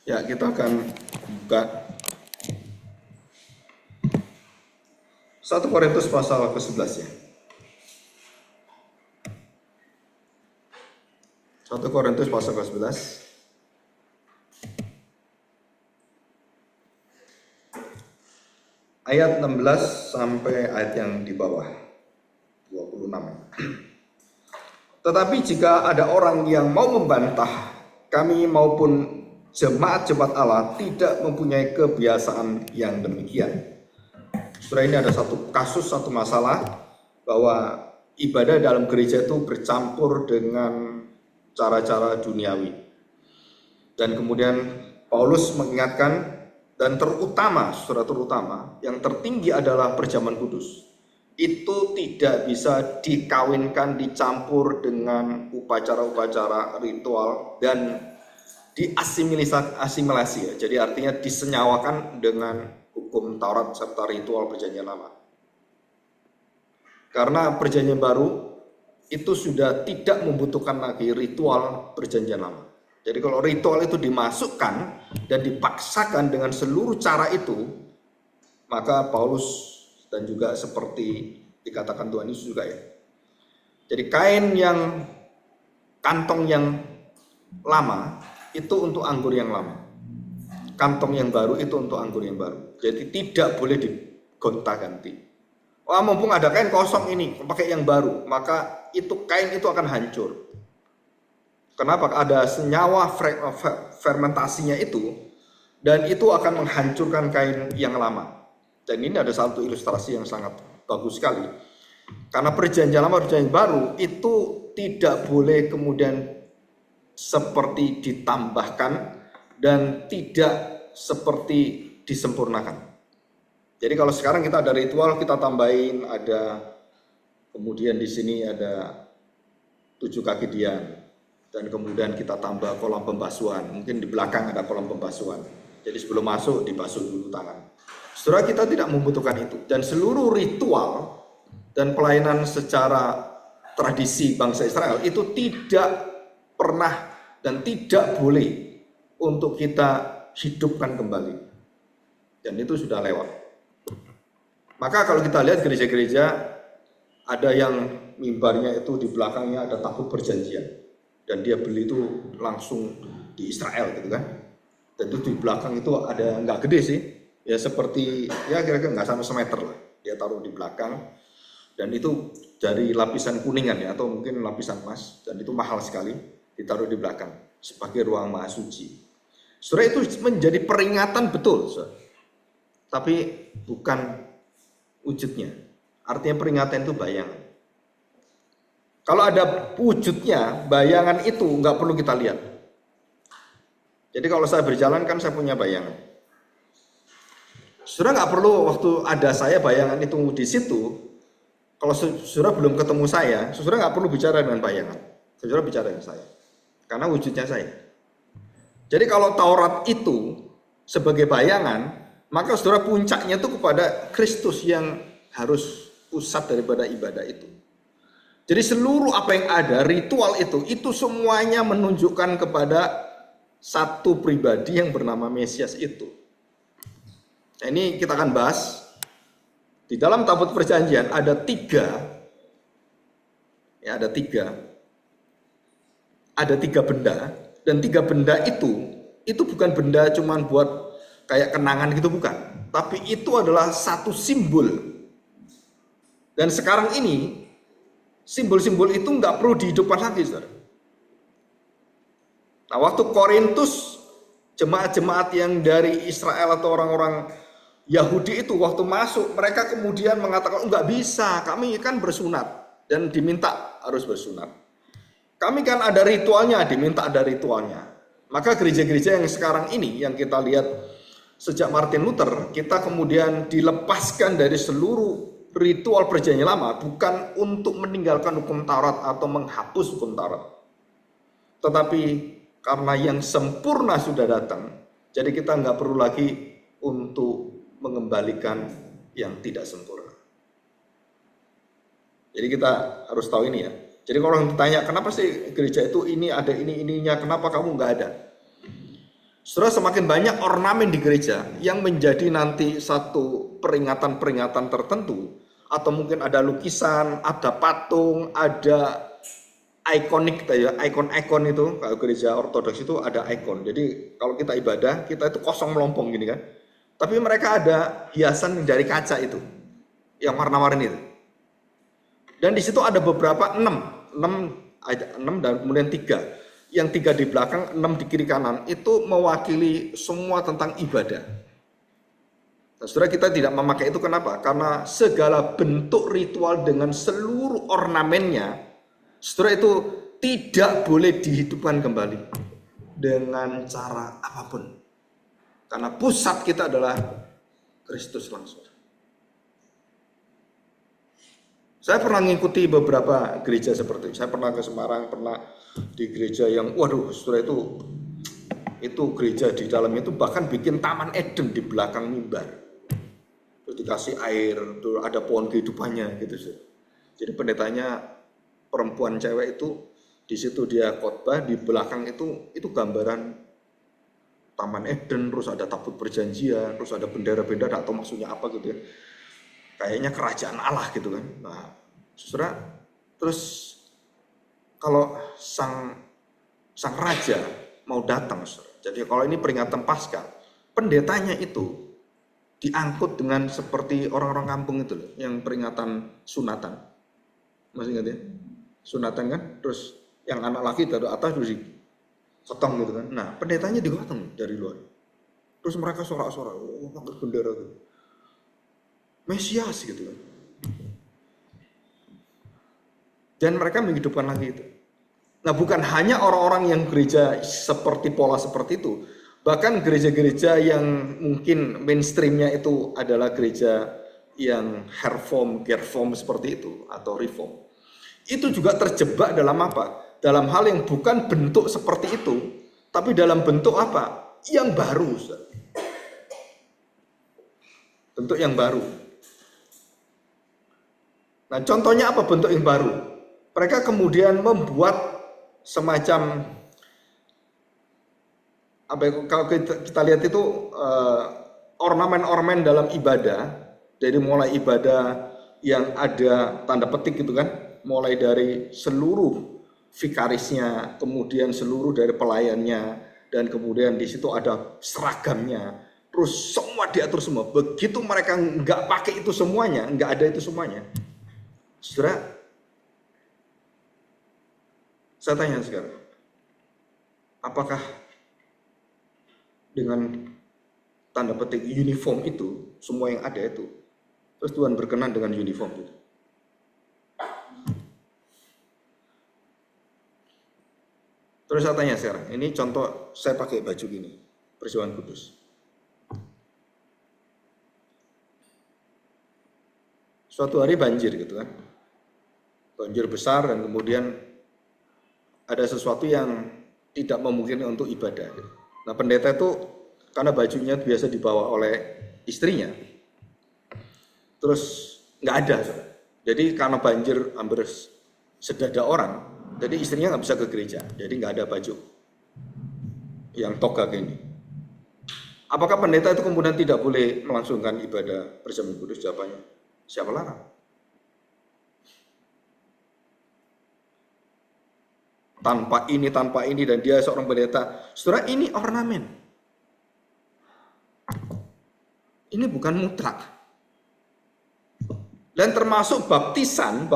Ya, kita akan buka 1 Korintus pasal ke-11 ya. 1 Korintus pasal ke-11. Ayat 16 sampai ayat yang di bawah 26. Tetapi jika ada orang yang mau membantah kami maupun jemaat-jemaat Allah tidak mempunyai kebiasaan yang demikian. Saudara, ini ada satu kasus, satu masalah bahwa ibadah dalam gereja itu bercampur dengan cara-cara duniawi. Dan kemudian Paulus mengingatkan, dan terutama, saudara, terutama yang tertinggi adalah perjamuan kudus. Itu tidak bisa dikawinkan, dicampur dengan upacara-upacara ritual dan diasimilasi ya. Jadi artinya disenyawakan dengan hukum Taurat serta ritual perjanjian lama. Karena perjanjian baru itu sudah tidak membutuhkan lagi ritual perjanjian lama. Jadi kalau ritual itu dimasukkan dan dipaksakan dengan seluruh cara itu, maka Paulus dan juga seperti dikatakan Tuhan Yesus juga ya. Jadi kantong yang lama itu untuk anggur yang lama. Kantong yang baru itu untuk anggur yang baru. Jadi tidak boleh digonta-ganti. Wah, mumpung ada kain kosong ini, pakai yang baru, maka itu kain itu akan hancur. Kenapa? Ada senyawa fermentasinya itu, dan itu akan menghancurkan kain yang lama. Dan ini ada satu ilustrasi yang sangat bagus sekali. Karena perjanjian lama, perjanjian baru itu tidak boleh kemudian seperti ditambahkan dan tidak seperti disempurnakan. Jadi kalau sekarang kita ada ritual, kita tambahin ada, kemudian di sini ada 7 kaki dian. Dan kemudian kita tambah kolam pembasuhan. Mungkin di belakang ada kolam pembasuhan. Jadi sebelum masuk dibasuh dulu tangan. Saudara, kita tidak membutuhkan itu. Dan seluruh ritual dan pelayanan secara tradisi bangsa Israel itu tidak pernah dan tidak boleh untuk kita hidupkan kembali. Dan itu sudah lewat. Maka kalau kita lihat gereja-gereja, ada yang mimbarnya itu di belakangnya ada tabut perjanjian. Dan dia beli itu langsung di Israel gitu kan. Dan itu di belakang itu ada, nggak gede sih, ya seperti ya kira-kira nggak sampai semeter lah. Dia taruh di belakang dan itu dari lapisan kuningan ya, atau mungkin lapisan emas, dan itu mahal sekali, ditaruh di belakang sebagai ruang maha suci. Saudara, itu menjadi peringatan betul, saudara. Tapi bukan wujudnya. Artinya peringatan itu bayangan. Kalau ada wujudnya, bayangan itu nggak perlu kita lihat. Jadi kalau saya berjalan kan saya punya bayangan. Saudara nggak perlu waktu ada saya bayangan itu di situ. Kalau saudara belum ketemu saya, saudara nggak perlu bicara dengan bayangan. Saudara bicara dengan saya, karena wujudnya saya. Jadi kalau Taurat itu sebagai bayangan, maka saudara puncaknya itu kepada Kristus yang harus pusat daripada ibadah itu. Jadi seluruh apa yang ada, ritual itu semuanya menunjukkan kepada satu pribadi yang bernama Mesias itu. Nah, ini kita akan bahas. Di dalam tabut perjanjian ada 3. Ya, ada 3. Ada 3 benda. Dan 3 benda itu bukan benda cuman buat kayak kenangan gitu, bukan. Tapi itu adalah satu simbol. Dan sekarang ini simbol-simbol itu nggak perlu dihidupkan lagi, saudara. Nah, waktu Korintus, jemaat-jemaat yang dari Israel atau orang-orang Yahudi itu waktu masuk, mereka kemudian mengatakan, nggak bisa, kami kan bersunat dan diminta harus bersunat. Kami kan ada ritualnya, diminta ada ritualnya. Maka gereja-gereja yang sekarang ini, yang kita lihat sejak Martin Luther, kita kemudian dilepaskan dari seluruh ritual perjanjian lama, bukan untuk meninggalkan hukum Taurat atau menghapus hukum Taurat, tetapi karena yang sempurna sudah datang, jadi kita nggak perlu lagi untuk mengembalikan yang tidak sempurna. Jadi kita harus tahu ini ya. Jadi kalau orang ditanya, kenapa sih gereja itu ini ada ininya, kenapa kamu nggak ada? Saudara, semakin banyak ornamen di gereja yang menjadi nanti satu peringatan-peringatan tertentu, atau mungkin ada lukisan, ada patung, ada ikonik, ya, ikon-ikon itu. Kalau gereja ortodoks itu ada ikon. Jadi kalau kita ibadah, kita itu kosong melompong gini kan. Tapi mereka ada hiasan dari kaca itu, yang warna-warni itu. Dan di situ ada beberapa 6 dan kemudian 3. Yang 3 di belakang, 6 di kiri kanan, itu mewakili semua tentang ibadah. Nah, saudara, kita tidak memakai itu kenapa? Karena segala bentuk ritual dengan seluruh ornamennya, saudara, itu tidak boleh dihidupkan kembali dengan cara apapun. Karena pusat kita adalah Kristus langsung. Saya pernah mengikuti beberapa gereja seperti itu. Saya pernah ke Semarang, pernah di gereja yang, waduh, saudara, itu gereja di dalam itu bahkan bikin taman Eden di belakang mimbar. Terus dikasih air, terus ada pohon kehidupannya gitu sih. Jadi pendetanya perempuan cewek itu, di situ dia khotbah, di belakang itu gambaran taman Eden, terus ada tabut perjanjian, terus ada bendera-bendera, atau maksudnya apa gitu ya. Kayaknya kerajaan Allah gitu kan. Nah, saudara, terus kalau sang raja mau datang, saudara. Jadi kalau ini peringatan Paskah, pendetanya itu diangkut dengan seperti orang-orang kampung itu loh, yang peringatan sunatan. Masih ingat ya? Sunatan kan, terus yang anak laki dari atas terus dikotong gitu kan. Nah, pendetanya digotong dari luar. Terus mereka sorak-sorak, pakai bendera gitu. Mesias gitu kan. Dan mereka menghidupkan lagi itu. Nah, bukan hanya orang-orang yang gereja seperti pola seperti itu, bahkan gereja-gereja yang mungkin mainstreamnya itu adalah gereja yang reform seperti itu atau reform. Itu juga terjebak dalam apa? Dalam hal yang bukan bentuk seperti itu, tapi dalam bentuk apa? Yang baru. Bentuk yang baru. Nah, contohnya apa bentuk yang baru? Mereka kemudian membuat semacam kalau kita lihat itu ornamen-ornamen dalam ibadah, dari mulai ibadah yang ada tanda petik gitu kan, mulai dari seluruh vikarisnya, kemudian seluruh dari pelayannya, dan kemudian di situ ada seragamnya, terus semua diatur semua. Begitu mereka nggak pakai itu semuanya, nggak ada itu semuanya, saudara, saya tanya sekarang, apakah dengan tanda petik uniform itu, semua yang ada itu, terus Tuhan berkenan dengan uniform itu? Terus saya tanya sekarang, ini contoh saya pakai baju gini, Perjamuan Kudus. Suatu hari banjir gitu kan, banjir besar, dan kemudian ada sesuatu yang tidak memungkinkan untuk ibadah. Nah, pendeta itu karena bajunya biasa dibawa oleh istrinya, terus nggak ada. Jadi karena banjir hampir sedada orang, jadi istrinya nggak bisa ke gereja, jadi nggak ada baju yang toga gini. Apakah pendeta itu kemudian tidak boleh melangsungkan ibadah Perjamuan Kudus? Jawabannya, siapa larang? Tanpa ini, dan dia seorang pendeta. Saudara, ini ornamen. Ini bukan mutlak. Dan termasuk baptisan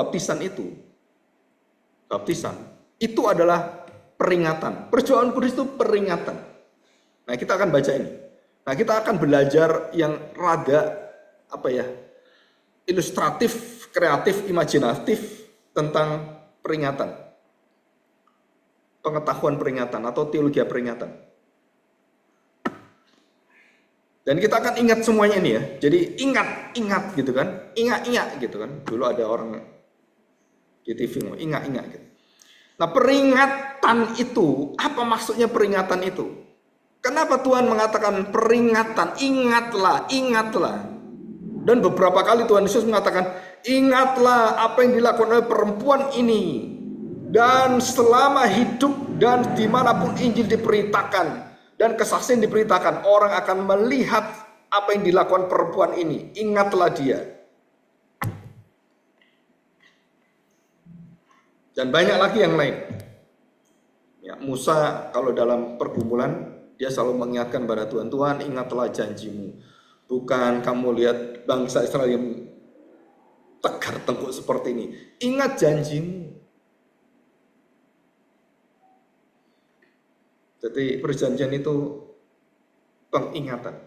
itu adalah peringatan. Perjamuan Kudus itu peringatan. Nah, kita akan baca ini. Nah, kita akan belajar yang rada ilustratif, kreatif, imajinatif tentang peringatan. Pengetahuan peringatan atau teologi peringatan. Dan kita akan ingat semuanya ini ya. Jadi ingat gitu kan. Ingat gitu kan. Dulu ada orang di TV ngomong ingat gitu. Nah, peringatan itu, apa maksudnya peringatan itu? Kenapa Tuhan mengatakan peringatan? Ingatlah. Dan beberapa kali Tuhan Yesus mengatakan, ingatlah apa yang dilakukan oleh perempuan ini. Dan selama hidup dan dimanapun Injil diberitakan, Dan kesaksian diberitakan, orang akan melihat apa yang dilakukan perempuan ini. Ingatlah dia. Dan banyak lagi yang lain. Ya, Musa kalau dalam pergumulan, dia selalu mengingatkan pada Tuhan, Tuhan ingatlah janjimu. Bukan kamu lihat bangsa Israel yang tegar tengkuk seperti ini. Ingat janjimu. Jadi perjanjian itu pengingatan.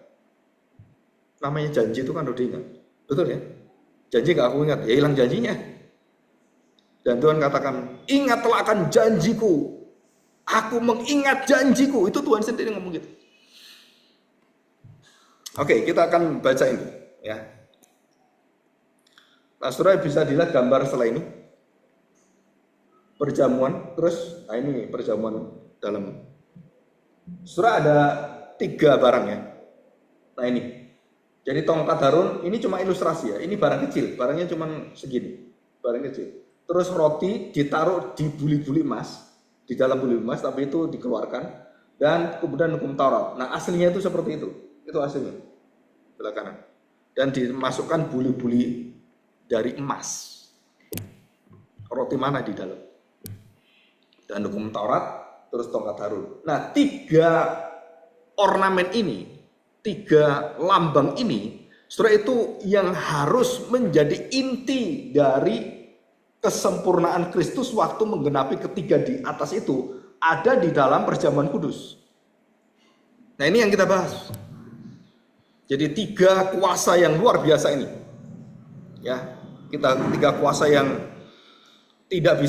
Namanya janji itu kan udah diingat. Betul ya? Janji gak aku ingat, ya hilang janjinya. Dan Tuhan katakan, ingatlah akan janjiku. Aku mengingat janjiku. Itu Tuhan sendiri ngomong gitu. Oke, kita akan baca ini. Ya. Nah, saudara bisa dilihat gambar setelah ini. Perjamuan, terus, nah ini perjamuan dalam. Saudara ada 3 barang ya. Nah ini. Jadi tongkat Harun ini cuma ilustrasi ya. Ini barang kecil, barangnya cuma segini. Barang kecil. Terus roti ditaruh di buli-buli emas, di dalam buli emas, tapi itu dikeluarkan. Dan kemudian hukum Taurat. Nah aslinya itu seperti itu. Itu aslinya. Sebelah kanan. Dan dimasukkan buli-buli dari emas. Roti mana di dalam? Dan hukum Taurat. Terus tongkat Harun. Nah 3 ornamen ini, 3 lambang ini, saudara, itu yang harus menjadi inti dari kesempurnaan Kristus waktu menggenapi ketiga di atas itu ada di dalam perjamuan kudus. Nah ini yang kita bahas. Jadi 3 kuasa yang luar biasa ini. Ya, kita 3 kuasa yang tidak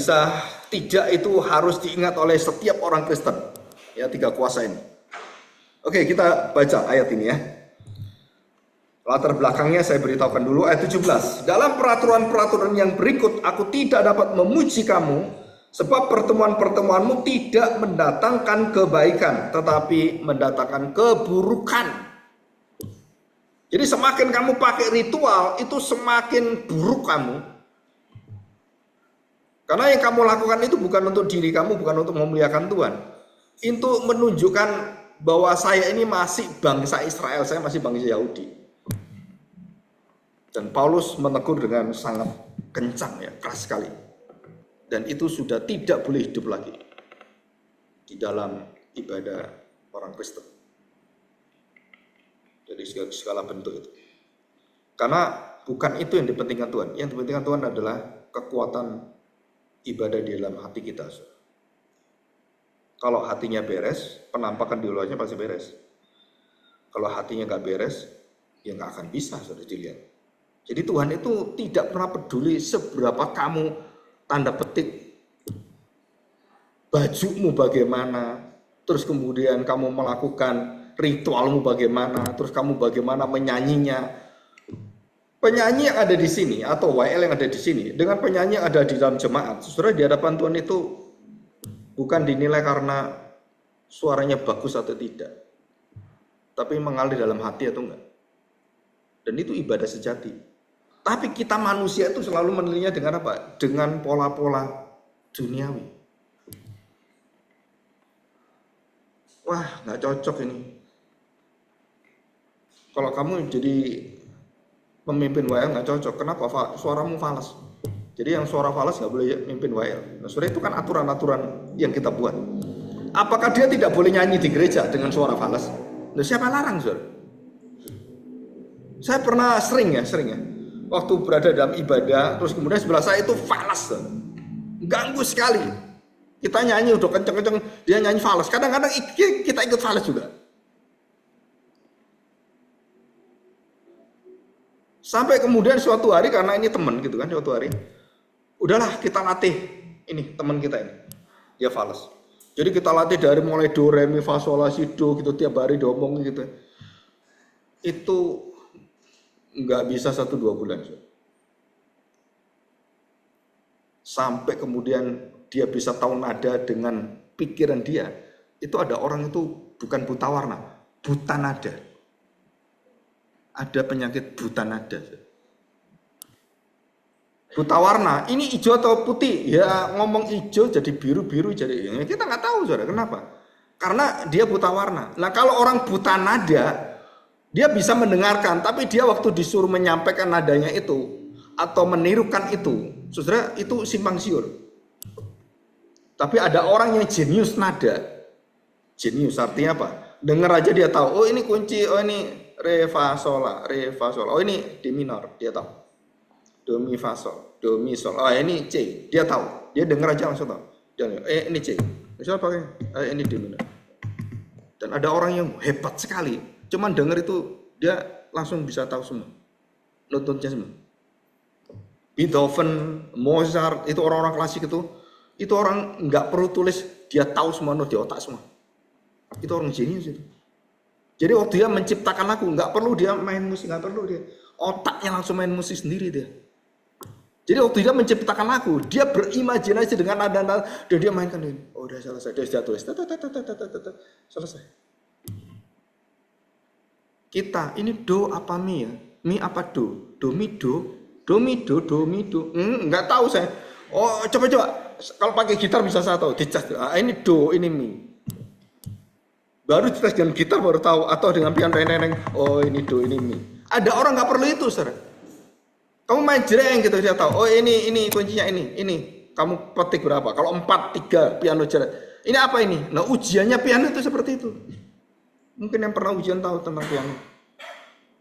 itu harus diingat oleh setiap orang Kristen. Ya, 3 kuasa ini. Oke, kita baca ayat ini ya. Latar belakangnya saya beritahukan dulu ayat 17. Dalam peraturan-peraturan yang berikut aku tidak dapat memuji kamu sebab pertemuan-pertemuanmu tidak mendatangkan kebaikan tetapi mendatangkan keburukan. Jadi semakin kamu pakai ritual itu semakin buruk kamu. Karena yang kamu lakukan itu bukan untuk diri kamu, bukan untuk memuliakan Tuhan. Itu menunjukkan bahwa saya ini masih bangsa Israel, saya masih bangsa Yahudi. Dan Paulus menegur dengan sangat kencang ya, keras sekali. Dan itu sudah tidak boleh hidup lagi di dalam ibadah orang Kristen. Jadi segala bentuk itu. Karena bukan itu yang dipentingkan Tuhan. Yang dipentingkan Tuhan adalah kekuatan ibadah di dalam hati kita. Kalau hatinya beres, penampakan di luarnya pasti beres. Kalau hatinya gak beres, ya gak akan bisa sudah dilihat. Jadi Tuhan itu tidak pernah peduli seberapa kamu tanda petik bajumu bagaimana, terus kemudian kamu melakukan ritualmu bagaimana, terus kamu bagaimana menyanyinya. Penyanyi yang ada di sini atau WL yang ada di sini dengan penyanyi yang ada di dalam jemaat, saudara, di hadapan Tuhan itu bukan dinilai karena suaranya bagus atau tidak, tapi mengalir dalam hati atau enggak. Dan itu ibadah sejati. Tapi kita manusia itu selalu menilainya dengan apa? Dengan pola-pola duniawi. Wah, nggak cocok ini. Kalau kamu jadi memimpin WL nggak cocok. Kenapa? Suaramu falas. Jadi yang suara falas nggak boleh mimpin WL. Nah, saudara, itu kan aturan-aturan yang kita buat. Apakah dia tidak boleh nyanyi di gereja dengan suara falas? Nah, siapa larang, saudara? Saya pernah sering ya, waktu berada dalam ibadah, terus kemudian sebelah saya itu falas, saudara. Ganggu sekali. Kita nyanyi udah kenceng-kenceng, dia nyanyi falas. Kadang-kadang kita ikut falas juga. Sampai kemudian suatu hari, karena ini teman gitu kan, suatu hari, udahlah kita latih ini teman kita ini, dia falas. Jadi kita latih dari mulai do, re, mi, fa, sol, la, si, do gitu, tiap hari diomong gitu. Itu nggak bisa 1-2 bulan. Sampai kemudian dia bisa tahu nada dengan pikiran dia. Itu ada orang itu bukan buta warna, buta nada. Ada penyakit buta nada. Buta warna, ini hijau atau putih? Ya ngomong hijau jadi biru-biru jadi. Ya, kita nggak tahu, saudara, kenapa? karena dia buta warna. Nah kalau orang buta nada, dia bisa mendengarkan, tapi dia waktu disuruh menyampaikan nadanya itu atau menirukan itu, saudara, itu simpang siur. Tapi ada orang yang jenius nada. Jenius artinya apa? Dengar aja dia tahu, oh ini kunci, oh ini re fa sol la, oh ini di minor, dia tahu. Do mi fa sol, do mi sol, oh ini C, dia tahu. Dia dengar aja langsung tahu. Ini C. Misal pakai ini di minor. Dan ada orang yang hebat sekali, cuman dengar itu dia langsung bisa tahu semua, notutnya semua. Beethoven, Mozart, itu orang-orang klasik itu orang nggak perlu tulis, dia tahu semua not di otak semua. Itu orang jenius itu. Jadi waktu dia menciptakan lagu, nggak perlu dia main musik, nggak perlu dia, otaknya langsung main musik sendiri dia. Jadi waktu dia menciptakan lagu, dia berimajinasi dengan nada-nada dan dia mainkan ini. Oh udah selesai, dia sudah tulis, selesai. Kita ini do apa mi ya? Mi apa do? Do mi do? Do mi do? Do mi do? Nggak tahu saya. Oh coba. Kalau pakai gitar bisa saya tahu. Dicas. Ini do, ini mi. Baru dicas dengan gitar baru tahu, atau dengan piano neng. Oh ini do, ini mi. Ada orang nggak perlu itu, saudara. Kamu main jreng gitu dia tahu. Oh ini kuncinya ini. Kamu petik berapa? Kalau 4, 3 piano jreng. Ini apa ini? Nah ujiannya piano itu seperti itu. Mungkin yang pernah ujian tahu tentang piano.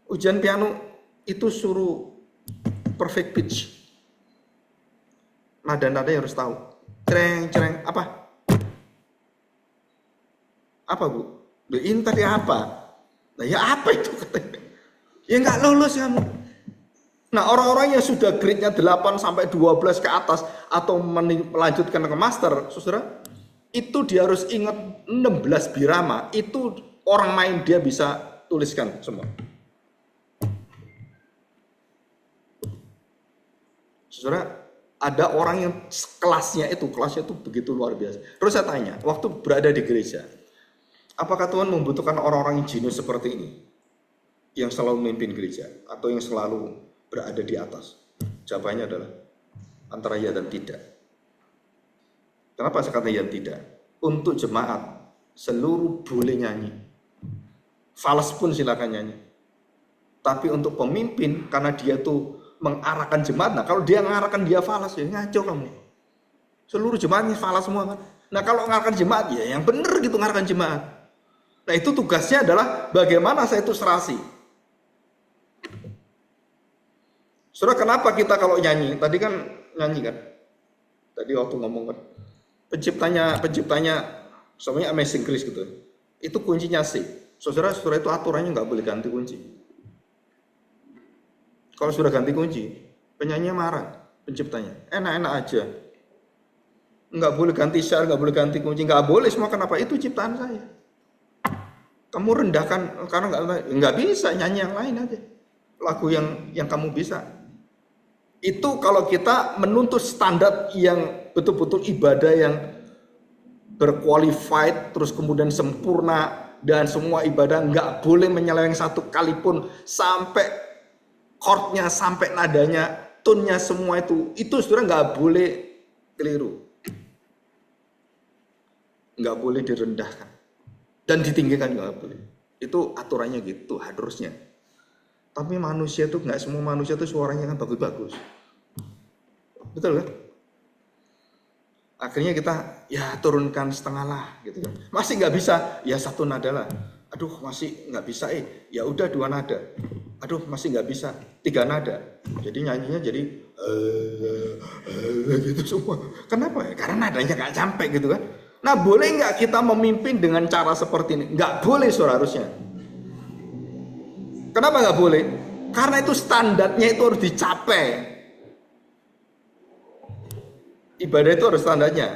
Ujian piano itu suruh perfect pitch. Nada-nadanya harus tahu. Jreng, apa? Apa bu? Ini tadi apa? Nah ya apa itu? Ya nggak lulus kamu. Nah orang-orang yang sudah grade-nya 8 sampai 12 ke atas atau melanjutkan ke master, saudara, itu dia harus ingat 16 birama, itu orang main dia bisa tuliskan semua. Saudara, ada orang yang kelasnya itu begitu luar biasa. Terus saya tanya, waktu berada di gereja, apakah Tuhan membutuhkan orang-orang yang jenius seperti ini? Yang selalu memimpin gereja atau yang selalu berada di atas? Jawabannya adalah antara ya dan tidak. Kenapa saya kata ya tidak? Untuk jemaat seluruh boleh nyanyi, fals pun silakan nyanyi. Tapi untuk pemimpin, karena dia tuh mengarahkan jemaat, nah kalau dia mengarahkan dia fals, ya ngaco kamu. Seluruh jemaatnya fals semua kan. Nah kalau mengarahkan jemaat, ya yang benar gitu mengarahkan jemaat. Nah itu tugasnya adalah bagaimana saya itu serasi. Saudara, kenapa kita kalau nyanyi, tadi kan nyanyi kan, tadi waktu ngomong kan, penciptanya, semuanya Amazing Grace gitu, itu kuncinya C. Saudara itu aturannya nggak boleh ganti kunci. Kalau sudah ganti kunci, penyanyinya marah, penciptanya, enak-enak aja, nggak boleh ganti syair, nggak boleh ganti kunci, nggak boleh semua. Kenapa? Itu ciptaan saya. Kamu rendahkan karena nggak bisa nyanyi yang lain aja, lagu yang kamu bisa. Itu kalau kita menuntut standar yang betul-betul ibadah yang berqualified, terus kemudian sempurna, dan semua ibadah nggak boleh menyeleweng satu kali pun, sampai chordnya, sampai nadanya, tone-nya semua itu saudara nggak boleh keliru, nggak boleh direndahkan dan ditinggikan, nggak boleh. Itu aturannya gitu harusnya. Tapi manusia itu nggak semua manusia itu suaranya kan bagus-bagus, betul kan? Akhirnya kita ya turunkan setengah lah gitu kan. Masih nggak bisa, ya satu nada lah. Aduh masih nggak bisa, ya udah 2 nada. Aduh masih nggak bisa, 3 nada. Jadi nyanyinya jadi gitu semua. Kenapa? Karena nadanya nggak sampai gitu kan. Nah boleh nggak kita memimpin dengan cara seperti ini? Nggak boleh saudara harusnya. Kenapa nggak boleh? Karena itu standarnya itu harus dicapai. Ibadah itu harus standarnya.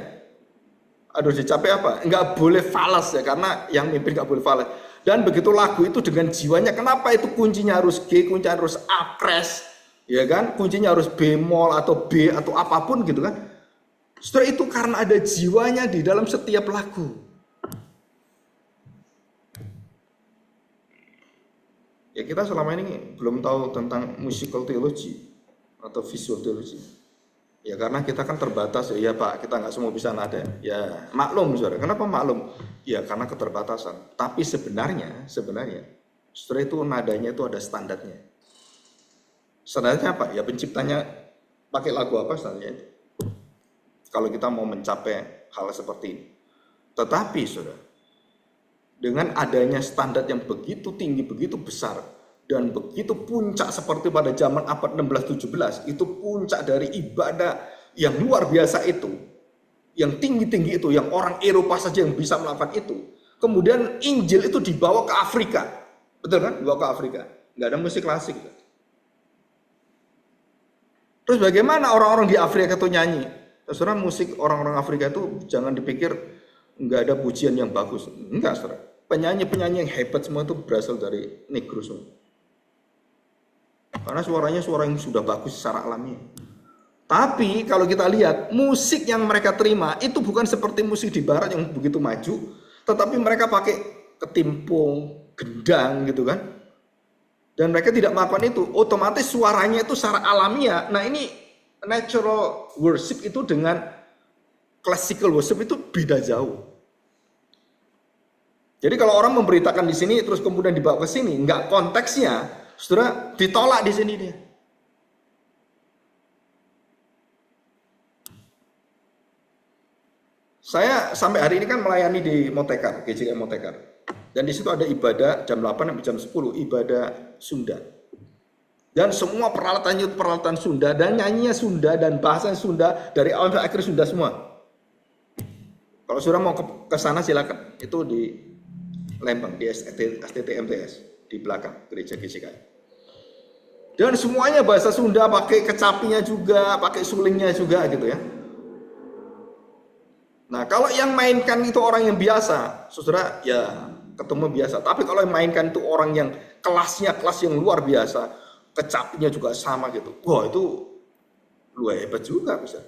Harus dicapai apa? Nggak boleh falas ya, karena yang mimpin nggak boleh falas. Dan begitu lagu itu dengan jiwanya, kenapa itu kuncinya harus G, kuncinya harus A kres, ya kan? Kuncinya harus bemol atau B atau apapun gitu kan? Setelah itu karena ada jiwanya di dalam setiap lagu. Ya kita selama ini belum tahu tentang musical theology atau visual theology. Ya karena kita kan terbatas, ya Pak, kita nggak semua bisa nada. Ya maklum saudara. Kenapa maklum? Ya karena keterbatasan. Tapi sebenarnya saudara itu nadanya itu ada standarnya. Standarnya apa? Ya penciptanya pakai lagu apa standarnya itu. Kalau kita mau mencapai hal seperti ini. Tetapi saudara, dengan adanya standar yang begitu tinggi, begitu besar, dan begitu puncak seperti pada zaman abad 16-17, itu puncak dari ibadah yang luar biasa itu, yang tinggi-tinggi itu, yang orang Eropa saja yang bisa melakukan itu. Kemudian Injil itu dibawa ke Afrika, betul kan? Dibawa ke Afrika, nggak ada musik klasik. Terus bagaimana orang-orang di Afrika itu nyanyi? Saudara, musik orang-orang Afrika itu jangan dipikir nggak ada pujian yang bagus, enggak saudara. Penyanyi-penyanyi yang hebat semua itu berasal dari Negro semua. Karena suaranya suara yang sudah bagus secara alami. Tapi kalau kita lihat musik yang mereka terima itu bukan seperti musik di barat yang begitu maju, tetapi mereka pakai ketimpung, gendang gitu kan. Dan mereka tidak melakukan itu, otomatis suaranya itu secara alamiah. Nah ini natural worship itu dengan classical worship itu beda jauh. Jadi kalau orang memberitakan di sini terus kemudian dibawa ke sini, enggak konteksnya, saudara ditolak di sini dia. Saya sampai hari ini kan melayani di Motekar, GJK Motekar. Dan di situ ada ibadah jam 8 sampai jam 10, ibadah Sunda. Dan semua peralatannya itu peralatan Sunda, dan nyanyinya Sunda, dan bahasa Sunda, dari awal sampai akhir Sunda semua. Kalau saudara mau ke sana silakan, itu di Lembang, di STT-MTS, di belakang gereja GJK. Dan semuanya bahasa Sunda, pakai kecapinya juga, pakai sulingnya juga gitu ya. Nah kalau yang mainkan itu orang yang biasa, saudara ya ketemu biasa. Tapi kalau yang mainkan itu orang yang kelasnya kelas yang luar biasa, kecapinya juga sama gitu. Wah itu luar hebat juga bisa.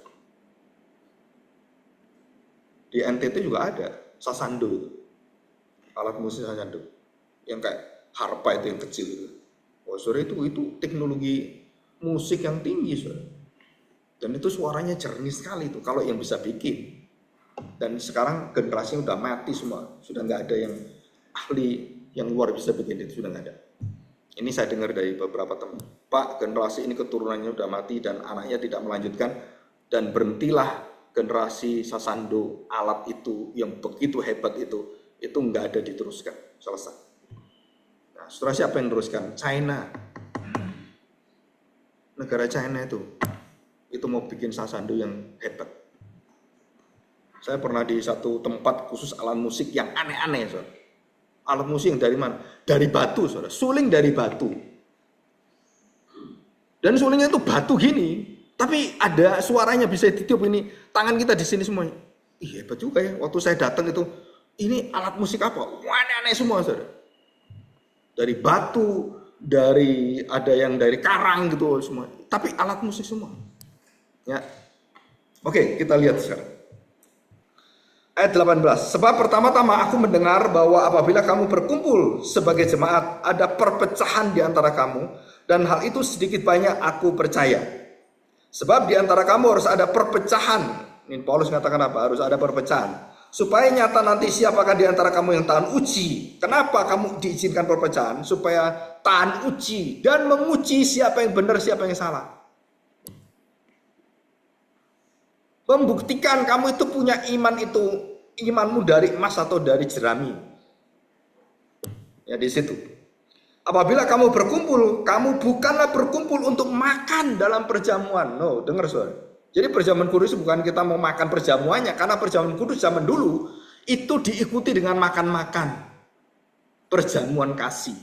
Di NTT juga ada sasando itu, alat musik sasando, yang kayak harpa itu yang kecil itu. Wah saudara itu teknologi musik yang tinggi saudara. Dan itu suaranya jernih sekali itu kalau yang bisa bikin. Dan sekarang generasinya udah mati semua, sudah nggak ada yang ahli yang luar bisa bikin itu, sudah nggak ada. Ini saya dengar dari beberapa teman, Pak generasi ini keturunannya udah mati dan anaknya tidak melanjutkan, dan berhentilah generasi sasando alat itu yang begitu hebat itu nggak ada diteruskan, selesai. Nah, setelah siapa yang teruskan? China, negara China itu mau bikin sasando yang hebat. Saya pernah di satu tempat khusus alat musik yang aneh-aneh, saudara. Alat musik yang dari mana? Dari batu, saudara. Suling dari batu. Dan sulingnya itu batu gini, tapi ada suaranya bisa ditiup ini. Tangan kita di sini semuanya. Ih, hebat juga ya. Waktu saya datang itu, ini alat musik apa? Wah, aneh-aneh semua, saudara. Dari batu, ada yang dari karang gitu semua. Tapi alat musik semua. Ya. Oke, kita lihat sekarang. Ayat 18, sebab pertama-tama aku mendengar bahwa apabila kamu berkumpul sebagai jemaat, ada perpecahan di antara kamu, dan hal itu sedikit banyak aku percaya. Sebab di antara kamu harus ada perpecahan. Ini Paulus mengatakan apa? Harus ada perpecahan. Supaya nyata nanti siapakah di antara kamu yang tahan uji. Kenapa kamu diizinkan perpecahan? Supaya tahan uji dan menguji siapa yang benar, siapa yang salah. Membuktikan kamu itu punya imanmu dari emas atau dari jerami. Ya di situ. Apabila kamu berkumpul, kamu bukanlah berkumpul untuk makan dalam perjamuan. No, dengar saudara. Jadi perjamuan kudus bukan kita mau makan perjamuannya, karena perjamuan kudus zaman dulu itu diikuti dengan makan-makan. Perjamuan kasih.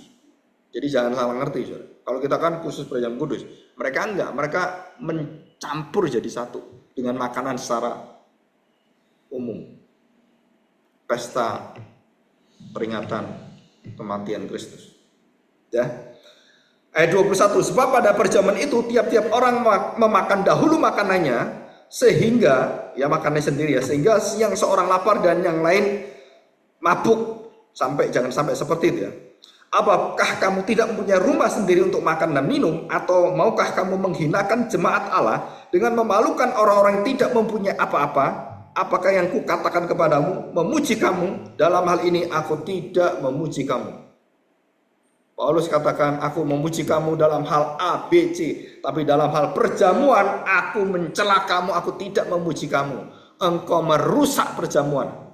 Jadi jangan salah ngerti saudara. Kalau kita kan khusus perjamuan kudus, mereka enggak, mereka mencampur jadi satu dengan makanan secara umum. Pesta peringatan kematian Kristus. Ya. Ayat 21, sebab pada perjamuan itu tiap-tiap orang memakan dahulu makanannya, sehingga ya makannya sendiri ya, sehingga yang seorang lapar dan yang lain mabuk. Jangan sampai seperti itu ya. Apakah kamu tidak mempunyai rumah sendiri untuk makan dan minum, atau maukah kamu menghinakan jemaat Allah dengan memalukan orang-orang yang tidak mempunyai apa-apa? apakah yang kukatakan kepadamu? Memuji kamu. Dalam hal ini aku tidak memuji kamu. Paulus katakan, aku memuji kamu dalam hal A, B, C. Tapi dalam hal perjamuan, aku mencela kamu, aku tidak memuji kamu. Engkau merusak perjamuan.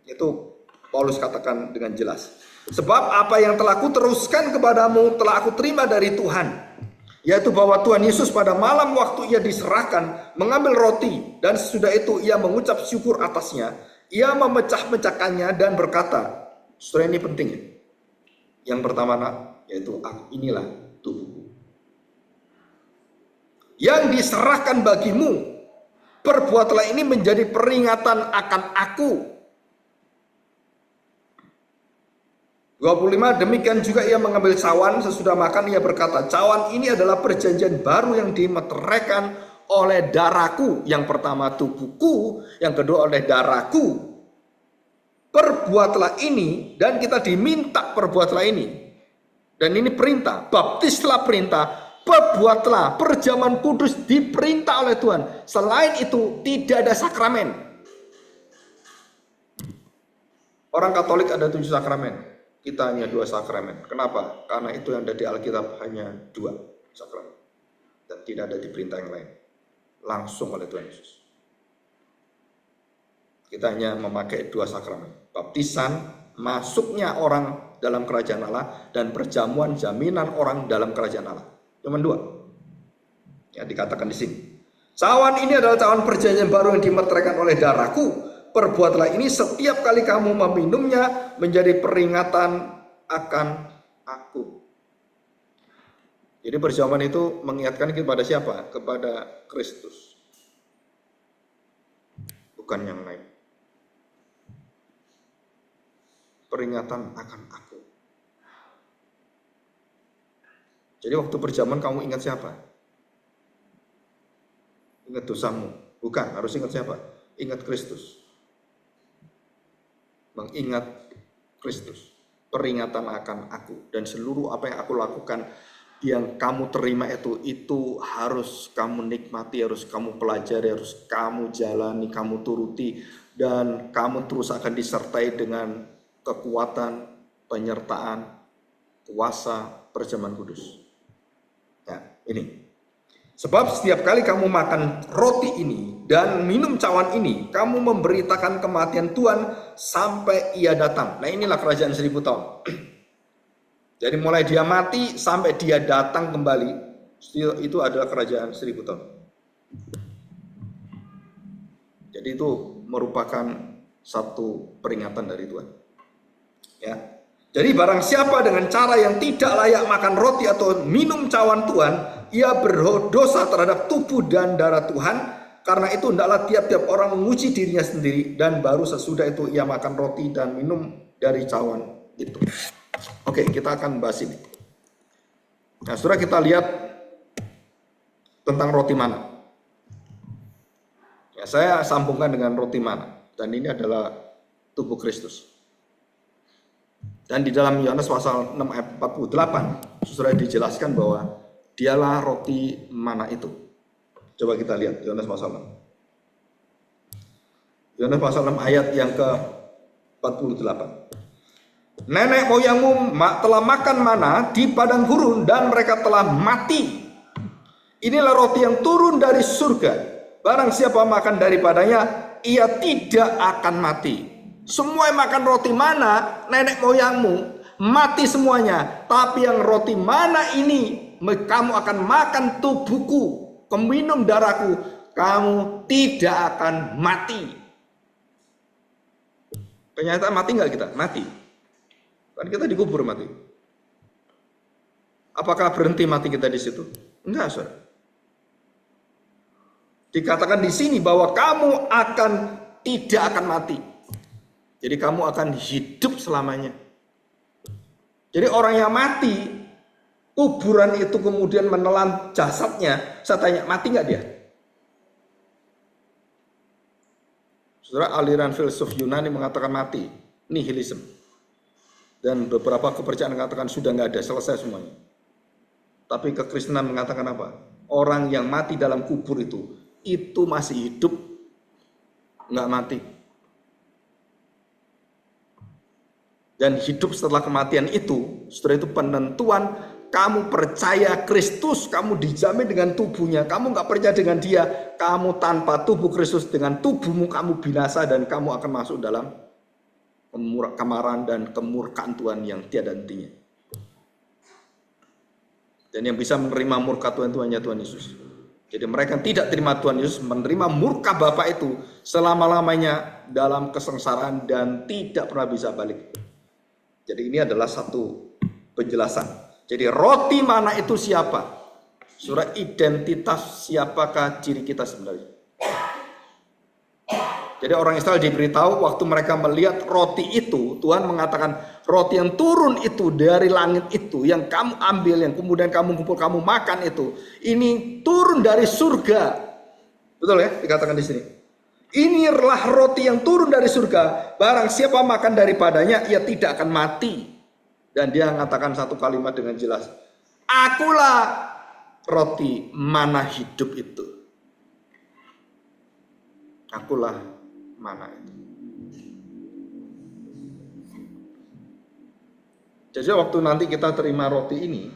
Itu Paulus katakan dengan jelas. Sebab apa yang telah kuteruskan kepadamu, telah aku terima dari Tuhan. Yaitu bahwa Tuhan Yesus pada malam waktu ia diserahkan, mengambil roti. Dan sesudah itu ia mengucap syukur atasnya. Ia memecah-mecahkannya dan berkata, saudara ini penting ya. Yang pertama yaitu inilah tubuhku yang diserahkan bagimu. Perbuatlah ini menjadi peringatan akan aku. 25, demikian juga ia mengambil cawan sesudah makan, ia berkata, cawan ini adalah perjanjian baru yang dimeteraikan oleh darahku. Yang pertama tubuhku, yang kedua oleh darahku. Perbuatlah ini, dan kita diminta perbuatlah ini. Dan ini perintah, baptislah perintah, perbuatlah. Perjamuan kudus diperintah oleh Tuhan. Selain itu tidak ada sakramen. Orang Katolik ada 7 sakramen, kita hanya 2 sakramen. Kenapa? Karena itu yang ada di Alkitab hanya 2 sakramen. Dan tidak ada di perintah yang lain. Langsung oleh Tuhan Yesus. Kita hanya memakai 2 sakramen. Baptisan, masuknya orang dalam kerajaan Allah, dan perjamuan, jaminan orang dalam kerajaan Allah. Cuma 2. Ya, dikatakan di sini. Cawan ini adalah cawan perjanjian baru yang dimeteraikan oleh darahku. Perbuatlah ini setiap kali kamu meminumnya menjadi peringatan akan aku. Jadi perjamuan itu mengingatkan kepada siapa? Kepada Kristus. Bukan yang lain. Peringatan akan aku. Jadi waktu perjamuan kamu ingat siapa? Ingat dosamu? Bukan, harus ingat siapa? Ingat Kristus. Mengingat Kristus. Peringatan akan aku. Dan seluruh apa yang aku lakukan, yang kamu terima itu harus kamu nikmati, harus kamu pelajari, harus kamu jalani, kamu turuti. Dan kamu terus akan disertai dengan kekuatan, penyertaan, kuasa, perjamuan kudus. Ya, ini. Sebab setiap kali kamu makan roti ini dan minum cawan ini, kamu memberitakan kematian Tuhan sampai ia datang. Nah, inilah kerajaan 1000 tahun. Jadi mulai dia mati sampai dia datang kembali, itu adalah kerajaan 1000 tahun. Jadi itu merupakan satu peringatan dari Tuhan. Ya. Jadi barang siapa dengan cara yang tidak layak makan roti atau minum cawan Tuhan, ia berdosa terhadap tubuh dan darah Tuhan. Karena itu hendaklah tiap-tiap orang menguji dirinya sendiri, dan baru sesudah itu ia makan roti dan minum dari cawan itu. Oke, kita akan bahas ini. Nah, saudara, kita lihat tentang roti mana. Ya, saya sambungkan dengan roti mana, dan ini adalah tubuh Kristus. Dan di dalam Yohanes pasal 6 ayat 48, saudara, dijelaskan bahwa dialah roti mana itu. Coba kita lihat Yohanes pasal 6. Yohanes pasal 6 ayat yang ke-48. Nenek moyangmu telah makan mana di padang gurun dan mereka telah mati. Inilah roti yang turun dari surga. Barang siapa makan daripadanya, ia tidak akan mati. Semua yang makan roti mana, nenek moyangmu, mati semuanya. Tapi yang roti mana ini, kamu akan makan tubuhku, minum darahku, kamu tidak akan mati. Kenyataan mati nggak kita? Mati. Kan kita dikubur mati. Apakah berhenti mati kita di situ? Enggak, saudara. Dikatakan di sini bahwa kamu tidak akan mati. Jadi kamu akan hidup selamanya. Jadi orang yang mati, kuburan itu kemudian menelan jasadnya. Saya tanya, mati nggak dia? Saudara, aliran filsuf Yunani mengatakan mati, nihilisme. Dan beberapa kepercayaan mengatakan sudah nggak ada, selesai semuanya. Tapi kekristenan mengatakan apa? Orang yang mati dalam kubur itu masih hidup nggak mati. Dan hidup setelah kematian itu, setelah itu penentuan kamu percaya Kristus, kamu dijamin dengan tubuhnya. Kamu nggak percaya dengan dia, kamu tanpa tubuh Kristus, dengan tubuhmu kamu binasa dan kamu akan masuk dalam kemarahan dan kemurkaan Tuhan yang tiada hentinya. Dan yang bisa menerima murka Tuhan itu hanya Tuhan Yesus. Jadi mereka yang tidak terima Tuhan Yesus menerima murka Bapa itu selama-lamanya dalam kesengsaraan dan tidak pernah bisa balik. Jadi ini adalah satu penjelasan. Jadi roti mana itu siapa? Saudara, identitas siapakah ciri kita sebenarnya? Jadi orang Israel diberitahu waktu mereka melihat roti itu, Tuhan mengatakan roti yang turun itu dari langit itu, yang kamu ambil, yang kemudian kamu kumpul, kamu makan itu, ini turun dari surga. Betul ya, dikatakan di sini. Inilah roti yang turun dari surga. Barang siapa makan daripadanya, ia tidak akan mati. Dan dia mengatakan satu kalimat dengan jelas. Akulah roti mana hidup itu. Akulah mana itu. Jadi waktu nanti kita terima roti ini,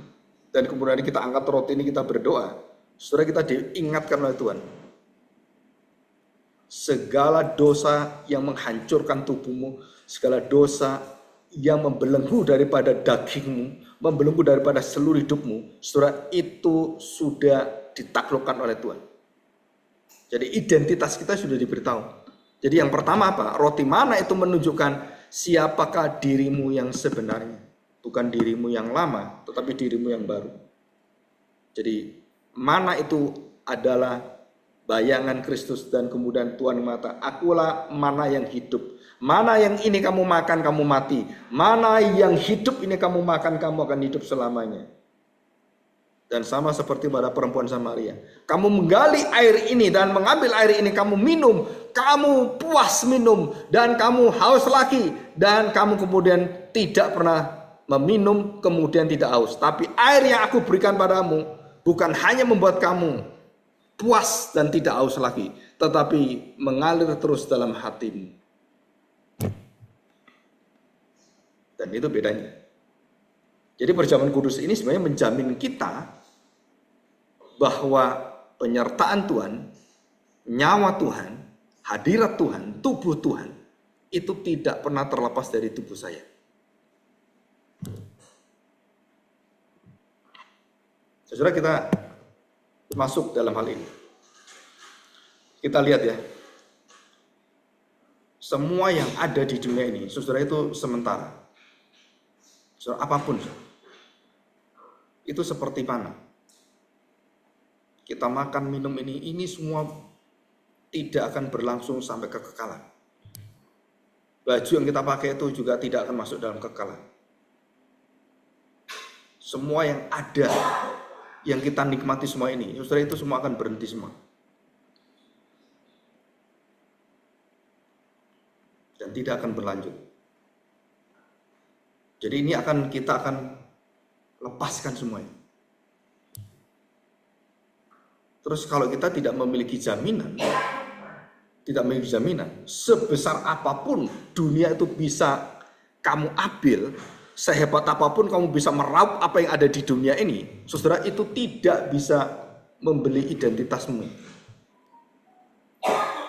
dan kemudian kita angkat roti ini, kita berdoa, saudara, kita diingatkan oleh Tuhan. Segala dosa yang menghancurkan tubuhmu, segala dosa yang membelenggu daripada dagingmu, membelenggu daripada seluruh hidupmu, saudara, itu sudah ditaklukkan oleh Tuhan. Jadi identitas kita sudah diberitahu. Jadi yang pertama apa? Roti mana itu menunjukkan siapakah dirimu yang sebenarnya. Bukan dirimu yang lama, tetapi dirimu yang baru. Jadi mana itu adalah bayangan Kristus, dan kemudian Tuhan mengatakan, akulah mana yang hidup. Mana yang ini kamu makan, kamu mati. Mana yang hidup ini kamu makan, kamu akan hidup selamanya. Dan sama seperti pada perempuan Samaria. Kamu menggali air ini dan mengambil air ini, kamu minum. Kamu puas minum dan kamu haus lagi. Dan kamu kemudian tidak pernah meminum, kemudian tidak haus. Tapi air yang aku berikan padamu bukan hanya membuat kamu puas dan tidak haus lagi, tetapi mengalir terus dalam hatimu. Dan itu bedanya. Jadi perjamuan kudus ini sebenarnya menjamin kita bahwa penyertaan Tuhan, nyawa Tuhan, hadirat Tuhan, tubuh Tuhan, itu tidak pernah terlepas dari tubuh saya. Saudara, kita masuk dalam hal ini. Kita lihat ya. Semua yang ada di dunia ini, saudara, itu sementara. Saudara, apapun. Itu seperti panah. Kita makan, minum ini semua tidak akan berlangsung sampai kekekalan. Baju yang kita pakai itu juga tidak akan masuk dalam kekekalan. Semua yang ada, yang kita nikmati semua ini, saudara, itu semua akan berhenti semua. Dan tidak akan berlanjut. Jadi ini kita akan lepaskan semuanya. Terus kalau kita tidak memiliki jaminan, sebesar apapun dunia itu bisa kamu ambil, sehebat apapun kamu bisa meraup apa yang ada di dunia ini, saudara, itu tidak bisa membeli identitasmu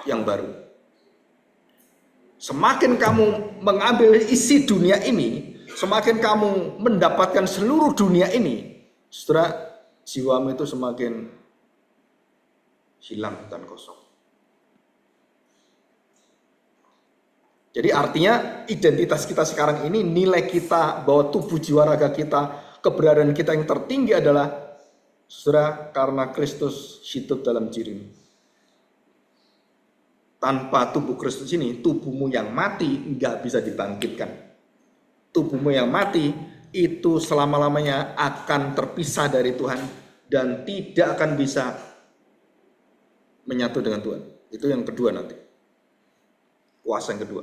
yang baru. Semakin kamu mengambil isi dunia ini, semakin kamu mendapatkan seluruh dunia ini, saudara, jiwamu itu semakin hilang dan kosong. Jadi artinya identitas kita sekarang ini, nilai kita bahwa tubuh jiwa raga kita, keberadaan kita yang tertinggi adalah, saudara, karena Kristus hidup dalam dirimu. Tanpa tubuh Kristus ini, tubuhmu yang mati nggak bisa dibangkitkan. Tubuhmu yang mati itu selama-lamanya akan terpisah dari Tuhan dan tidak akan bisa menyatu dengan Tuhan. Itu yang kedua nanti. Kuasa yang kedua.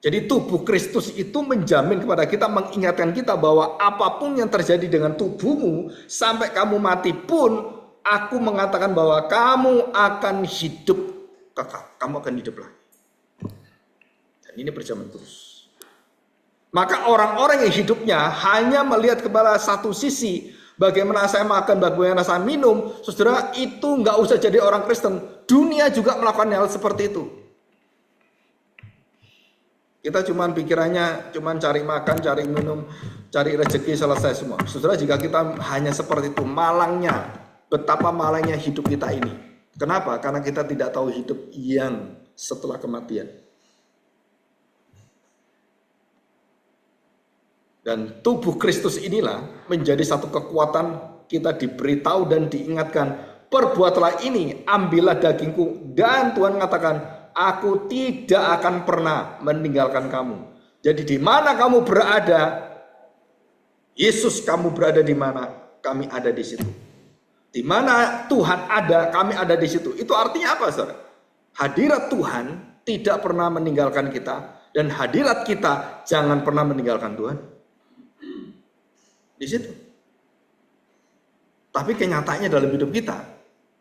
Jadi tubuh Kristus itu menjamin kepada kita, mengingatkan kita bahwa apapun yang terjadi dengan tubuhmu, sampai kamu mati pun, aku mengatakan bahwa kamu akan hidup kekal. Kamu akan hidup lagi. Dan ini berjalan terus. Maka orang-orang yang hidupnya hanya melihat kepada satu sisi, bagaimana saya makan, bagaimana saya minum, saudara, itu nggak usah jadi orang Kristen. Dunia juga melakukan hal seperti itu. Kita cuman pikirannya cuman cari makan, cari minum, cari rezeki, selesai semua. Saudara, jika kita hanya seperti itu, malangnya, betapa malangnya hidup kita ini. Kenapa? Karena kita tidak tahu hidup yang setelah kematian. Dan tubuh Kristus inilah menjadi satu kekuatan, kita diberitahu dan diingatkan, perbuatlah ini, ambillah dagingku. Dan Tuhan mengatakan, aku tidak akan pernah meninggalkan kamu. Jadi di mana kamu berada, Yesus kamu berada di mana, kami ada di situ. Di mana Tuhan ada, kami ada di situ. Itu artinya apa, saudara? Hadirat Tuhan tidak pernah meninggalkan kita, dan hadirat kita jangan pernah meninggalkan Tuhan. Di situ. Tapi kenyataannya dalam hidup kita,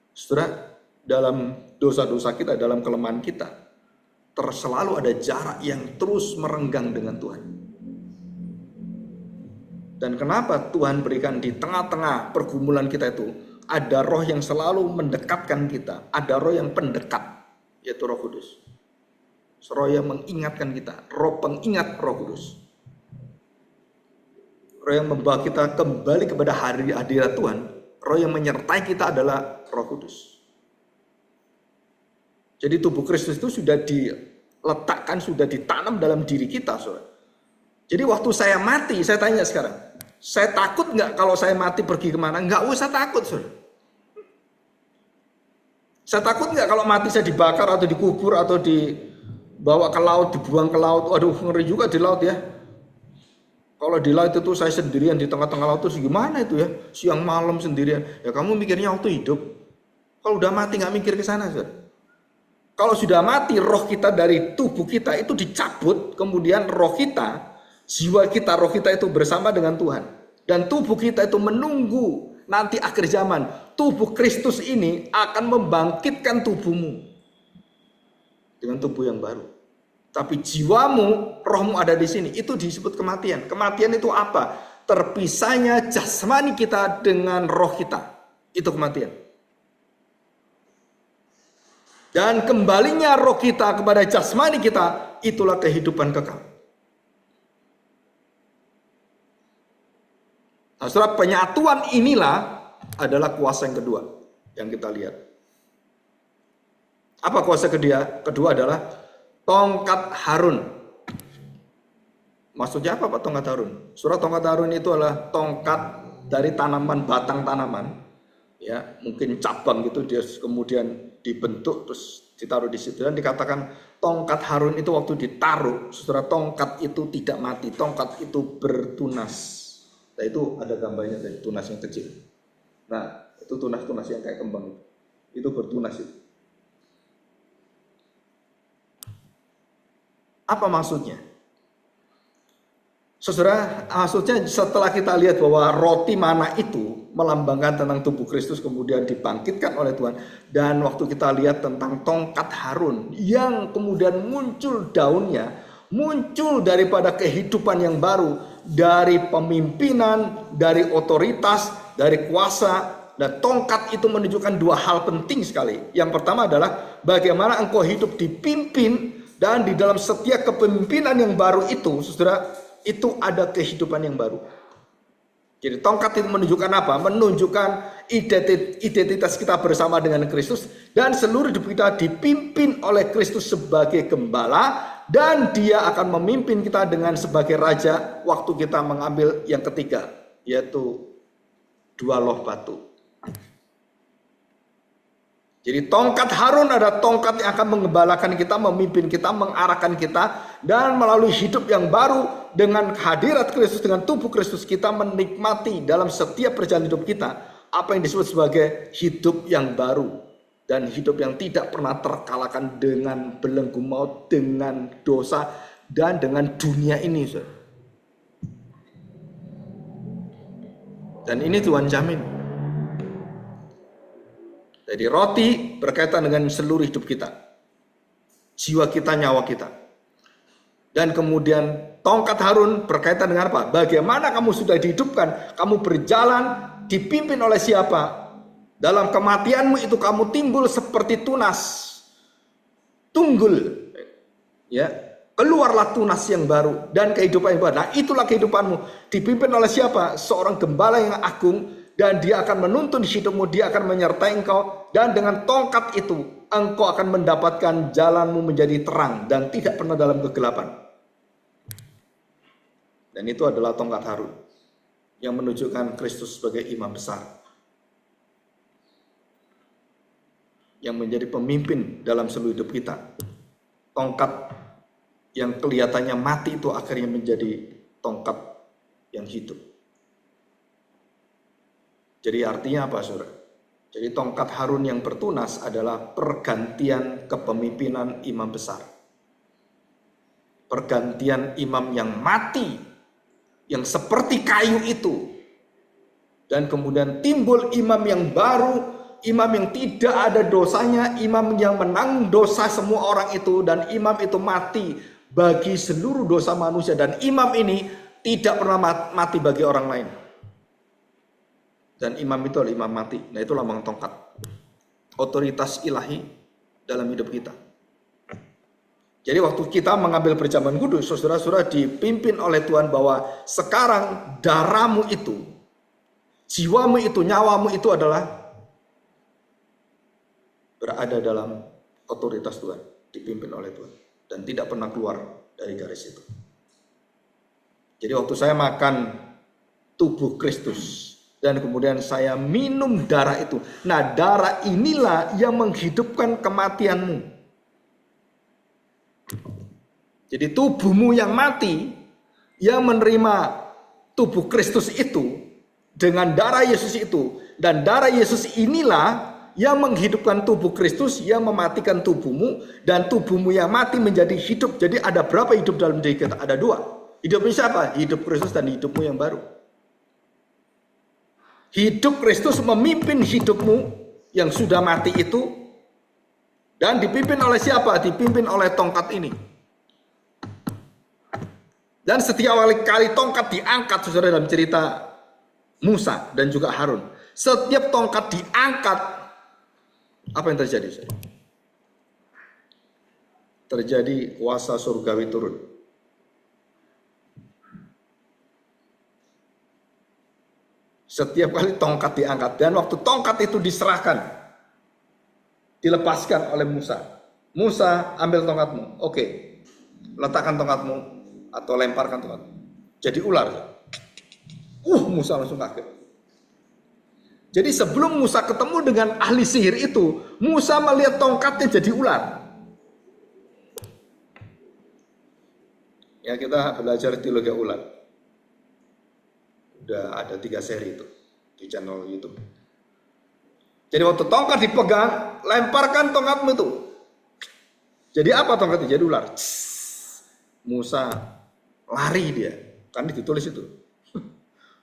saudara, dalam dosa-dosa kita, dalam kelemahan kita, selalu ada jarak yang terus merenggang dengan Tuhan. Dan kenapa Tuhan berikan di tengah-tengah pergumulan kita itu, ada roh yang selalu mendekatkan kita, ada roh yang pendekat, yaitu Roh Kudus. Roh yang mengingatkan kita, roh pengingat, Roh Kudus. Roh yang membawa kita kembali kepada hadirat Tuhan, roh yang menyertai kita adalah Roh Kudus. Jadi tubuh Kristus itu sudah diletakkan, sudah ditanam dalam diri kita, saudara. Jadi waktu saya mati, saya tanya sekarang, saya takut nggak kalau saya mati pergi kemana? Nggak usah takut, saudara. Saya takut nggak kalau mati saya dibakar atau dikubur atau dibawa ke laut, dibuang ke laut? Waduh, ngeri juga di laut ya. Kalau di laut itu saya sendirian di tengah-tengah laut, terus gimana itu ya? Siang malam sendirian. Ya kamu mikirnya waktu hidup. Kalau udah mati nggak mikir ke sana, saudara. Kalau sudah mati, roh kita dari tubuh kita itu dicabut, kemudian roh kita, jiwa kita, roh kita itu bersama dengan Tuhan. Dan tubuh kita itu menunggu nanti akhir zaman. Tubuh Kristus ini akan membangkitkan tubuhmu dengan tubuh yang baru. Tapi jiwamu, rohmu ada di sini, itu disebut kematian. Kematian itu apa? Terpisahnya jasmani kita dengan roh kita. Itu kematian. Dan kembalinya roh kita kepada jasmani kita, itulah kehidupan kekal. Nah, saudara, penyatuan inilah adalah kuasa yang kedua yang kita lihat. Apa kuasa kedua? Kedua adalah tongkat Harun. Maksudnya apa Pak tongkat Harun? Saudara, tongkat Harun itu adalah tongkat dari tanaman, batang tanaman. Ya, mungkin cabang gitu, dia kemudian dibentuk terus ditaruh di situ, dan dikatakan tongkat Harun itu waktu ditaruh, saudara, tongkat itu tidak mati, tongkat itu bertunas. Nah, itu ada gambarnya dari tunas yang kecil. Nah, itu tunas-tunas yang kayak kembang itu bertunas itu. Apa maksudnya? Saudara, maksudnya setelah kita lihat bahwa roti mana itu melambangkan tentang tubuh Kristus kemudian dibangkitkan oleh Tuhan, dan waktu kita lihat tentang tongkat Harun yang kemudian muncul daunnya, muncul daripada kehidupan yang baru, dari pemimpinan, dari otoritas, dari kuasa. Dan tongkat itu menunjukkan dua hal penting sekali. Yang pertama adalah bagaimana engkau hidup dipimpin, dan di dalam setiap kepemimpinan yang baru itu, saudara, itu ada kehidupan yang baru. Jadi tongkat itu menunjukkan apa? Menunjukkan identitas kita bersama dengan Kristus, dan seluruh hidup kita dipimpin oleh Kristus sebagai gembala, dan dia akan memimpin kita dengan sebagai raja waktu kita mengambil yang ketiga, yaitu dua loh batu. Jadi tongkat Harun adalah tongkat yang akan mengembalakan kita, memimpin kita, mengarahkan kita, dan melalui hidup yang baru dengan hadirat Kristus, dengan tubuh Kristus, kita menikmati dalam setiap perjalanan hidup kita apa yang disebut sebagai hidup yang baru, dan hidup yang tidak pernah terkalahkan dengan belenggu maut, dengan dosa, dan dengan dunia ini. Dan ini Tuhan jamin. Jadi roti berkaitan dengan seluruh hidup kita. jiwa kita, nyawa kita. Dan kemudian tongkat Harun berkaitan dengan apa? Bagaimana kamu sudah dihidupkan, kamu berjalan, dipimpin oleh siapa? Dalam kematianmu itu kamu timbul seperti tunas, tunggul, ya, keluarlah tunas yang baru dan kehidupan yang baru. Nah, itulah kehidupanmu. Dipimpin oleh siapa? Seorang gembala yang agung, dan dia akan menuntun hidupmu, dia akan menyertai engkau, dan dengan tongkat itu engkau akan mendapatkan jalanmu menjadi terang dan tidak pernah dalam kegelapan. Dan itu adalah tongkat Harun yang menunjukkan Kristus sebagai imam besar, yang menjadi pemimpin dalam seluruh hidup kita. Tongkat yang kelihatannya mati itu akhirnya menjadi tongkat yang hidup. Jadi artinya apa, saudara? Jadi tongkat Harun yang bertunas adalah pergantian kepemimpinan imam besar. Pergantian imam yang mati, yang seperti kayu itu. Dan kemudian timbul imam yang baru, imam yang tidak ada dosanya, imam yang menanggung dosa semua orang itu, dan imam itu mati bagi seluruh dosa manusia, dan imam ini tidak pernah mati bagi orang lain. Dan imam itu adalah imam mati. Nah, itu lambang tongkat, otoritas ilahi dalam hidup kita. Jadi waktu kita mengambil perjamuan kudus, saudara-saudara dipimpin oleh Tuhan bahwa sekarang darahmu itu, jiwamu itu, nyawamu itu adalah berada dalam otoritas Tuhan, dipimpin oleh Tuhan, dan tidak pernah keluar dari garis itu. Jadi waktu saya makan tubuh Kristus dan kemudian saya minum darah itu, nah darah inilah yang menghidupkan kematianmu. Jadi tubuhmu yang mati, yang menerima tubuh Kristus itu dengan darah Yesus itu, dan darah Yesus inilah yang menghidupkan tubuh Kristus, yang mematikan tubuhmu, dan tubuhmu yang mati menjadi hidup. Jadi ada berapa hidup dalam diri kita? Ada dua. Hidupnya siapa? Hidup Kristus dan hidupmu yang baru. Hidup Kristus memimpin hidupmu yang sudah mati itu, dan dipimpin oleh siapa? Dipimpin oleh tongkat ini. Dan setiap kali tongkat diangkat, saudara, dalam cerita Musa dan juga Harun, setiap tongkat diangkat, apa yang terjadi? Terjadi kuasa surgawi turun. Setiap kali tongkat diangkat, dan waktu tongkat itu diserahkan, dilepaskan oleh Musa. Musa, ambil tongkatmu. Oke, letakkan tongkatmu atau lemparkan tongkatmu. Jadi ular. Musa langsung kaget. Jadi sebelum Musa ketemu dengan ahli sihir itu, Musa melihat tongkatnya jadi ular. Ya, kita belajar teologi ular. Udah ada 3 seri itu di channel YouTube. Jadi waktu tongkat dipegang, lemparkan tongkatmu itu. Jadi apa tongkatnya? Jadi ular. Musa lari dia, kan ditulis itu.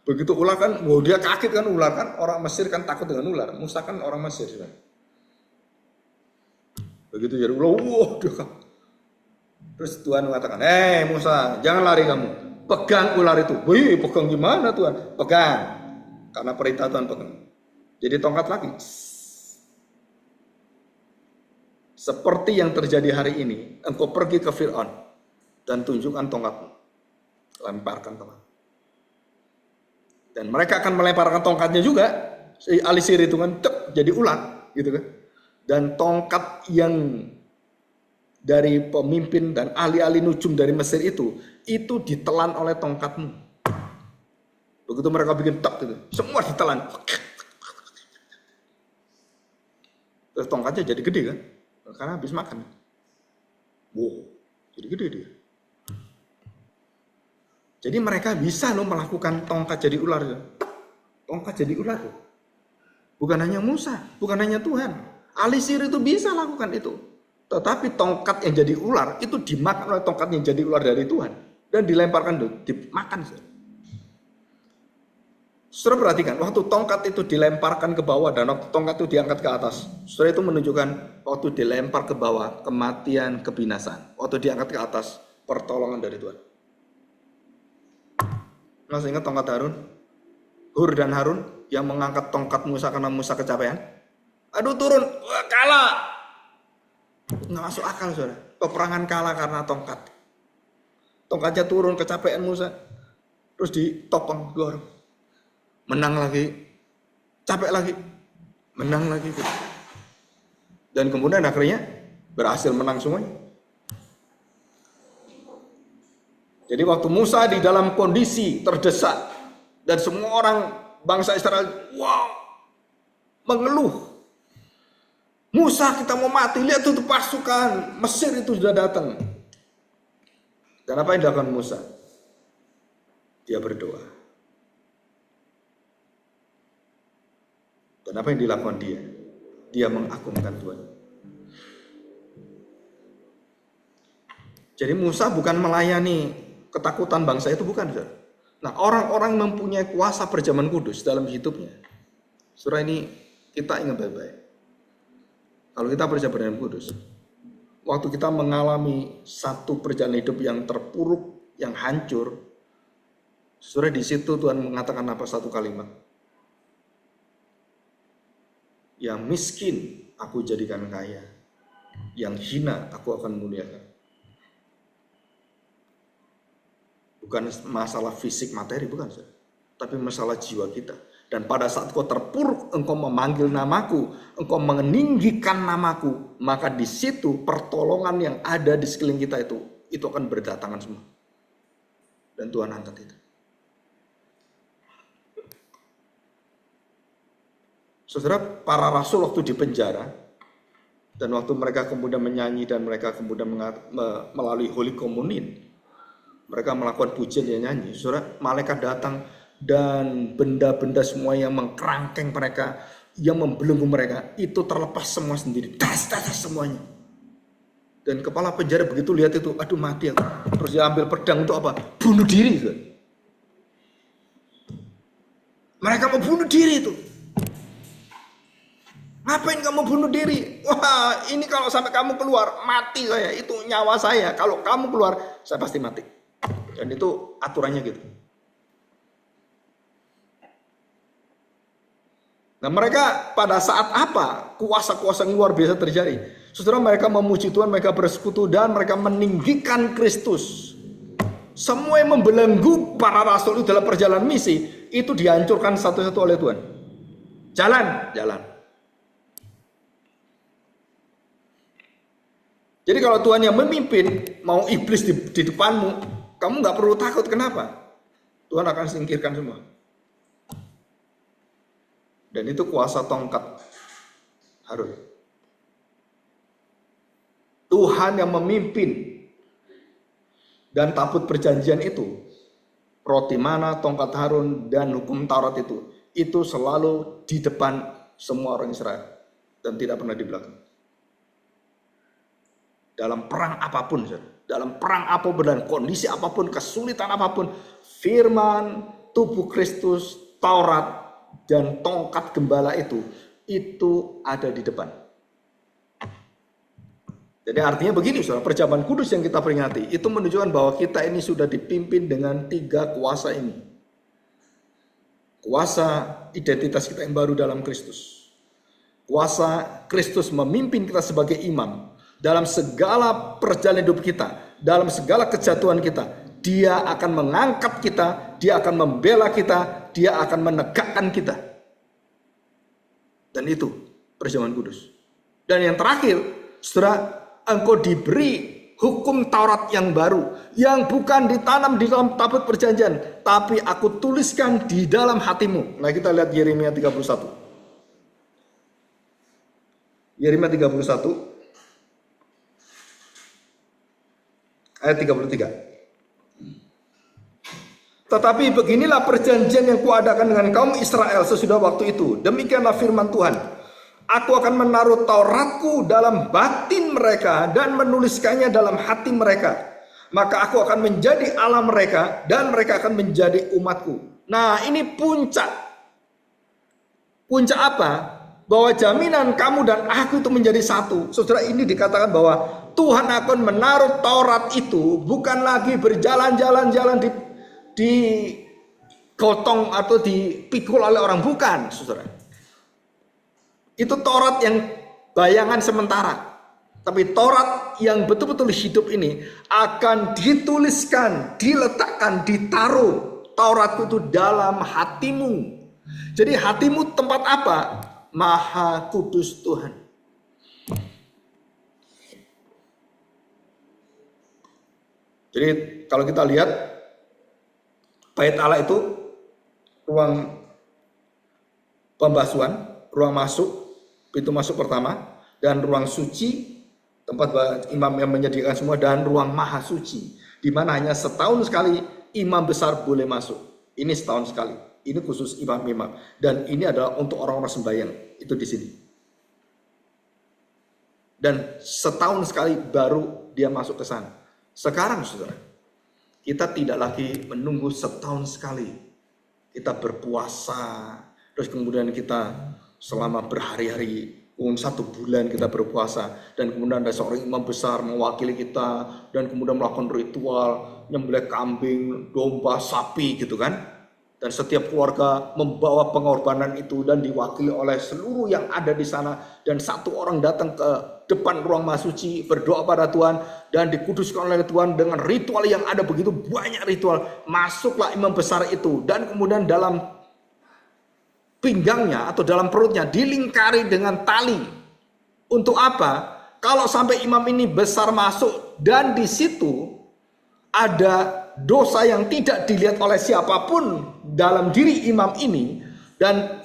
Begitu ular kan, dia kaget kan, ular kan, orang Mesir kan takut dengan ular. Musa kan orang Mesir kan. Begitu jadi ular, terus Tuhan mengatakan, Musa, jangan lari kamu, pegang ular itu. Wih, pegang gimana Tuhan? Pegang, karena perintah Tuhan pegang. Jadi tongkat lagi. Seperti yang terjadi hari ini, engkau pergi ke Fir'aun dan tunjukkan tongkatmu, lemparkan tongkat. Dan mereka akan melemparkan tongkatnya juga, si ahli sihir itu kan, jadi ular, gitu kan. Dan tongkat yang dari pemimpin dan ahli-ahli nujum dari Mesir itu ditelan oleh tongkatmu. Begitu mereka bikin gitu, semua ditelan. Terus tongkatnya jadi gede kan, karena habis makan. Jadi gede dia. Jadi mereka bisa loh melakukan tongkat jadi ular. Tongkat jadi ular. Bukan hanya Musa, bukan hanya Tuhan. Ahli sihir itu bisa lakukan itu. Tetapi tongkat yang jadi ular itu dimakan oleh tongkat yang jadi ular dari Tuhan. Dan dilemparkan, dimakan. Saudara perhatikan, waktu tongkat itu dilemparkan ke bawah dan waktu tongkat itu diangkat ke atas. Saudara itu menunjukkan waktu dilempar ke bawah, kematian, kebinasaan. Waktu diangkat ke atas, pertolongan dari Tuhan. Masih ingat tongkat Harun? Hur dan Harun yang mengangkat tongkat Musa karena Musa kecapean. Aduh turun, wah, kalah. Nggak masuk akal saudara. Peperangan kalah karena tongkat. Tongkatnya turun, kecapean Musa. Terus ditopang keluar. Menang lagi, capek lagi, menang lagi. Dan kemudian akhirnya berhasil menang semuanya. Jadi waktu Musa di dalam kondisi terdesak dan semua orang bangsa Israel, wow, mengeluh. Musa, kita mau mati, lihat itu pasukan Mesir itu sudah datang. Dan apa yang dilakukan Musa? Dia berdoa. Dan apa yang dilakukan dia? Dia mengagungkan Tuhan. Jadi Musa bukan melayani ketakutan bangsa itu, bukan. Nah, orang-orang yang mempunyai kuasa perjamuan kudus dalam hidupnya. Surah ini kita ingat baik-baik. Kalau kita perjamuan kudus, waktu kita mengalami satu perjalanan hidup yang terpuruk, yang hancur, surah di situ Tuhan mengatakan apa satu kalimat? Yang miskin aku jadikan kaya, yang hina aku akan muliakan. Bukan masalah fisik materi, bukan, tapi masalah jiwa kita. Dan pada saat kau terpuruk, engkau memanggil namaku, engkau meninggikan namaku, maka di situ pertolongan yang ada di sekeliling kita itu akan berdatangan semua. Dan Tuhan angkat itu. Saudara, para rasul waktu di penjara, dan waktu mereka kemudian menyanyi dan mereka kemudian melalui Holy Communion, mereka melakukan pujian dan nyanyi. Saudara, malaikat datang dan benda-benda semua yang mengkerangkeng mereka, yang membelenggu mereka, itu terlepas semua sendiri. Das semuanya. Dan kepala penjara begitu lihat itu, aduh mati aku. Terus dia ambil pedang untuk apa? Bunuh diri. Saudara. Mereka mau bunuh diri itu. Ngapain kamu bunuh diri? Wah, ini kalau sampai kamu keluar, mati saya. Itu nyawa saya. Kalau kamu keluar, saya pasti mati. Dan itu aturannya gitu. Nah, mereka pada saat apa kuasa-kuasa yang luar biasa terjadi? Saudara, mereka memuji Tuhan, mereka bersekutu, dan mereka meninggikan Kristus. Semua yang membelenggu para rasul itu dalam perjalanan misi, itu dihancurkan satu-satu oleh Tuhan. Jalan. Jadi kalau Tuhan yang memimpin, mau iblis di depanmu, kamu nggak perlu takut. Kenapa? Tuhan akan singkirkan semua. Dan itu kuasa tongkat Harun. Tuhan yang memimpin. Dan tabut perjanjian itu, roti mana, tongkat Harun, dan hukum Taurat itu selalu di depan semua orang Israel. Dan tidak pernah di belakang. Dalam perang apapun, dan kondisi apapun, kesulitan apapun, firman, tubuh Kristus, Taurat, dan tongkat gembala itu ada di depan. Jadi artinya begini, saudara, perjamuan kudus yang kita peringati, itu menunjukkan bahwa kita ini sudah dipimpin dengan 3 kuasa ini. Kuasa identitas kita yang baru dalam Kristus. Kuasa Kristus memimpin kita sebagai imam. Dalam segala perjalanan hidup kita, dalam segala kejatuhan kita, dia akan mengangkat kita, dia akan membela kita, dia akan menegakkan kita. Dan itu perjamuan kudus. Dan yang terakhir, saudara, engkau diberi hukum Taurat yang baru, yang bukan ditanam di dalam tabut perjanjian, tapi aku tuliskan di dalam hatimu. Nah, kita lihat Yeremia 31. Yeremia 31. Ayat 33. Tetapi beginilah perjanjian yang kuadakan dengan kaum Israel sesudah waktu itu. Demikianlah firman Tuhan. Aku akan menaruh Tauratku dalam batin mereka dan menuliskannya dalam hati mereka. Maka aku akan menjadi Allah mereka dan mereka akan menjadi umatku. Nah, ini puncak. Puncak apa? Bahwa jaminan kamu dan aku itu menjadi satu. Saudara, ini dikatakan bahwa Tuhan akan menaruh Taurat itu bukan lagi berjalan-jalan di gotong atau dipikul oleh orang, bukan, saudara. Itu Taurat yang bayangan sementara. Tapi Taurat yang betul-betul hidup ini akan dituliskan, diletakkan, ditaruh Taurat itu dalam hatimu. Jadi hatimu tempat apa? Maha Kudus Tuhan. Jadi kalau kita lihat Bait Allah itu ruang pembasuhan, ruang masuk, pintu masuk pertama, dan ruang suci, tempat imam yang menyediakan semua, dan ruang maha suci, di mana hanya setahun sekali imam besar boleh masuk. Ini setahun sekali. Ini khusus imam-imam, dan ini adalah untuk orang-orang sembahyang, itu di sini. Dan setahun sekali baru dia masuk ke sana. Sekarang, saudara, kita tidak lagi menunggu setahun sekali. Kita berpuasa, terus kemudian kita selama berhari-hari, 1 bulan kita berpuasa, dan kemudian ada seorang imam besar mewakili kita, dan kemudian melakukan ritual, nyembelih kambing, domba, sapi, gitu kan. Dan setiap keluarga membawa pengorbanan itu dan diwakili oleh seluruh yang ada di sana. Dan satu orang datang ke depan ruang maha suci, berdoa pada Tuhan, dan dikuduskan oleh Tuhan dengan ritual yang ada begitu banyak ritual. Masuklah imam besar itu, dan kemudian dalam pinggangnya atau dalam perutnya dilingkari dengan tali. Untuk apa? Kalau sampai imam ini besar masuk dan di situ ada dosa yang tidak dilihat oleh siapapun dalam diri imam ini, dan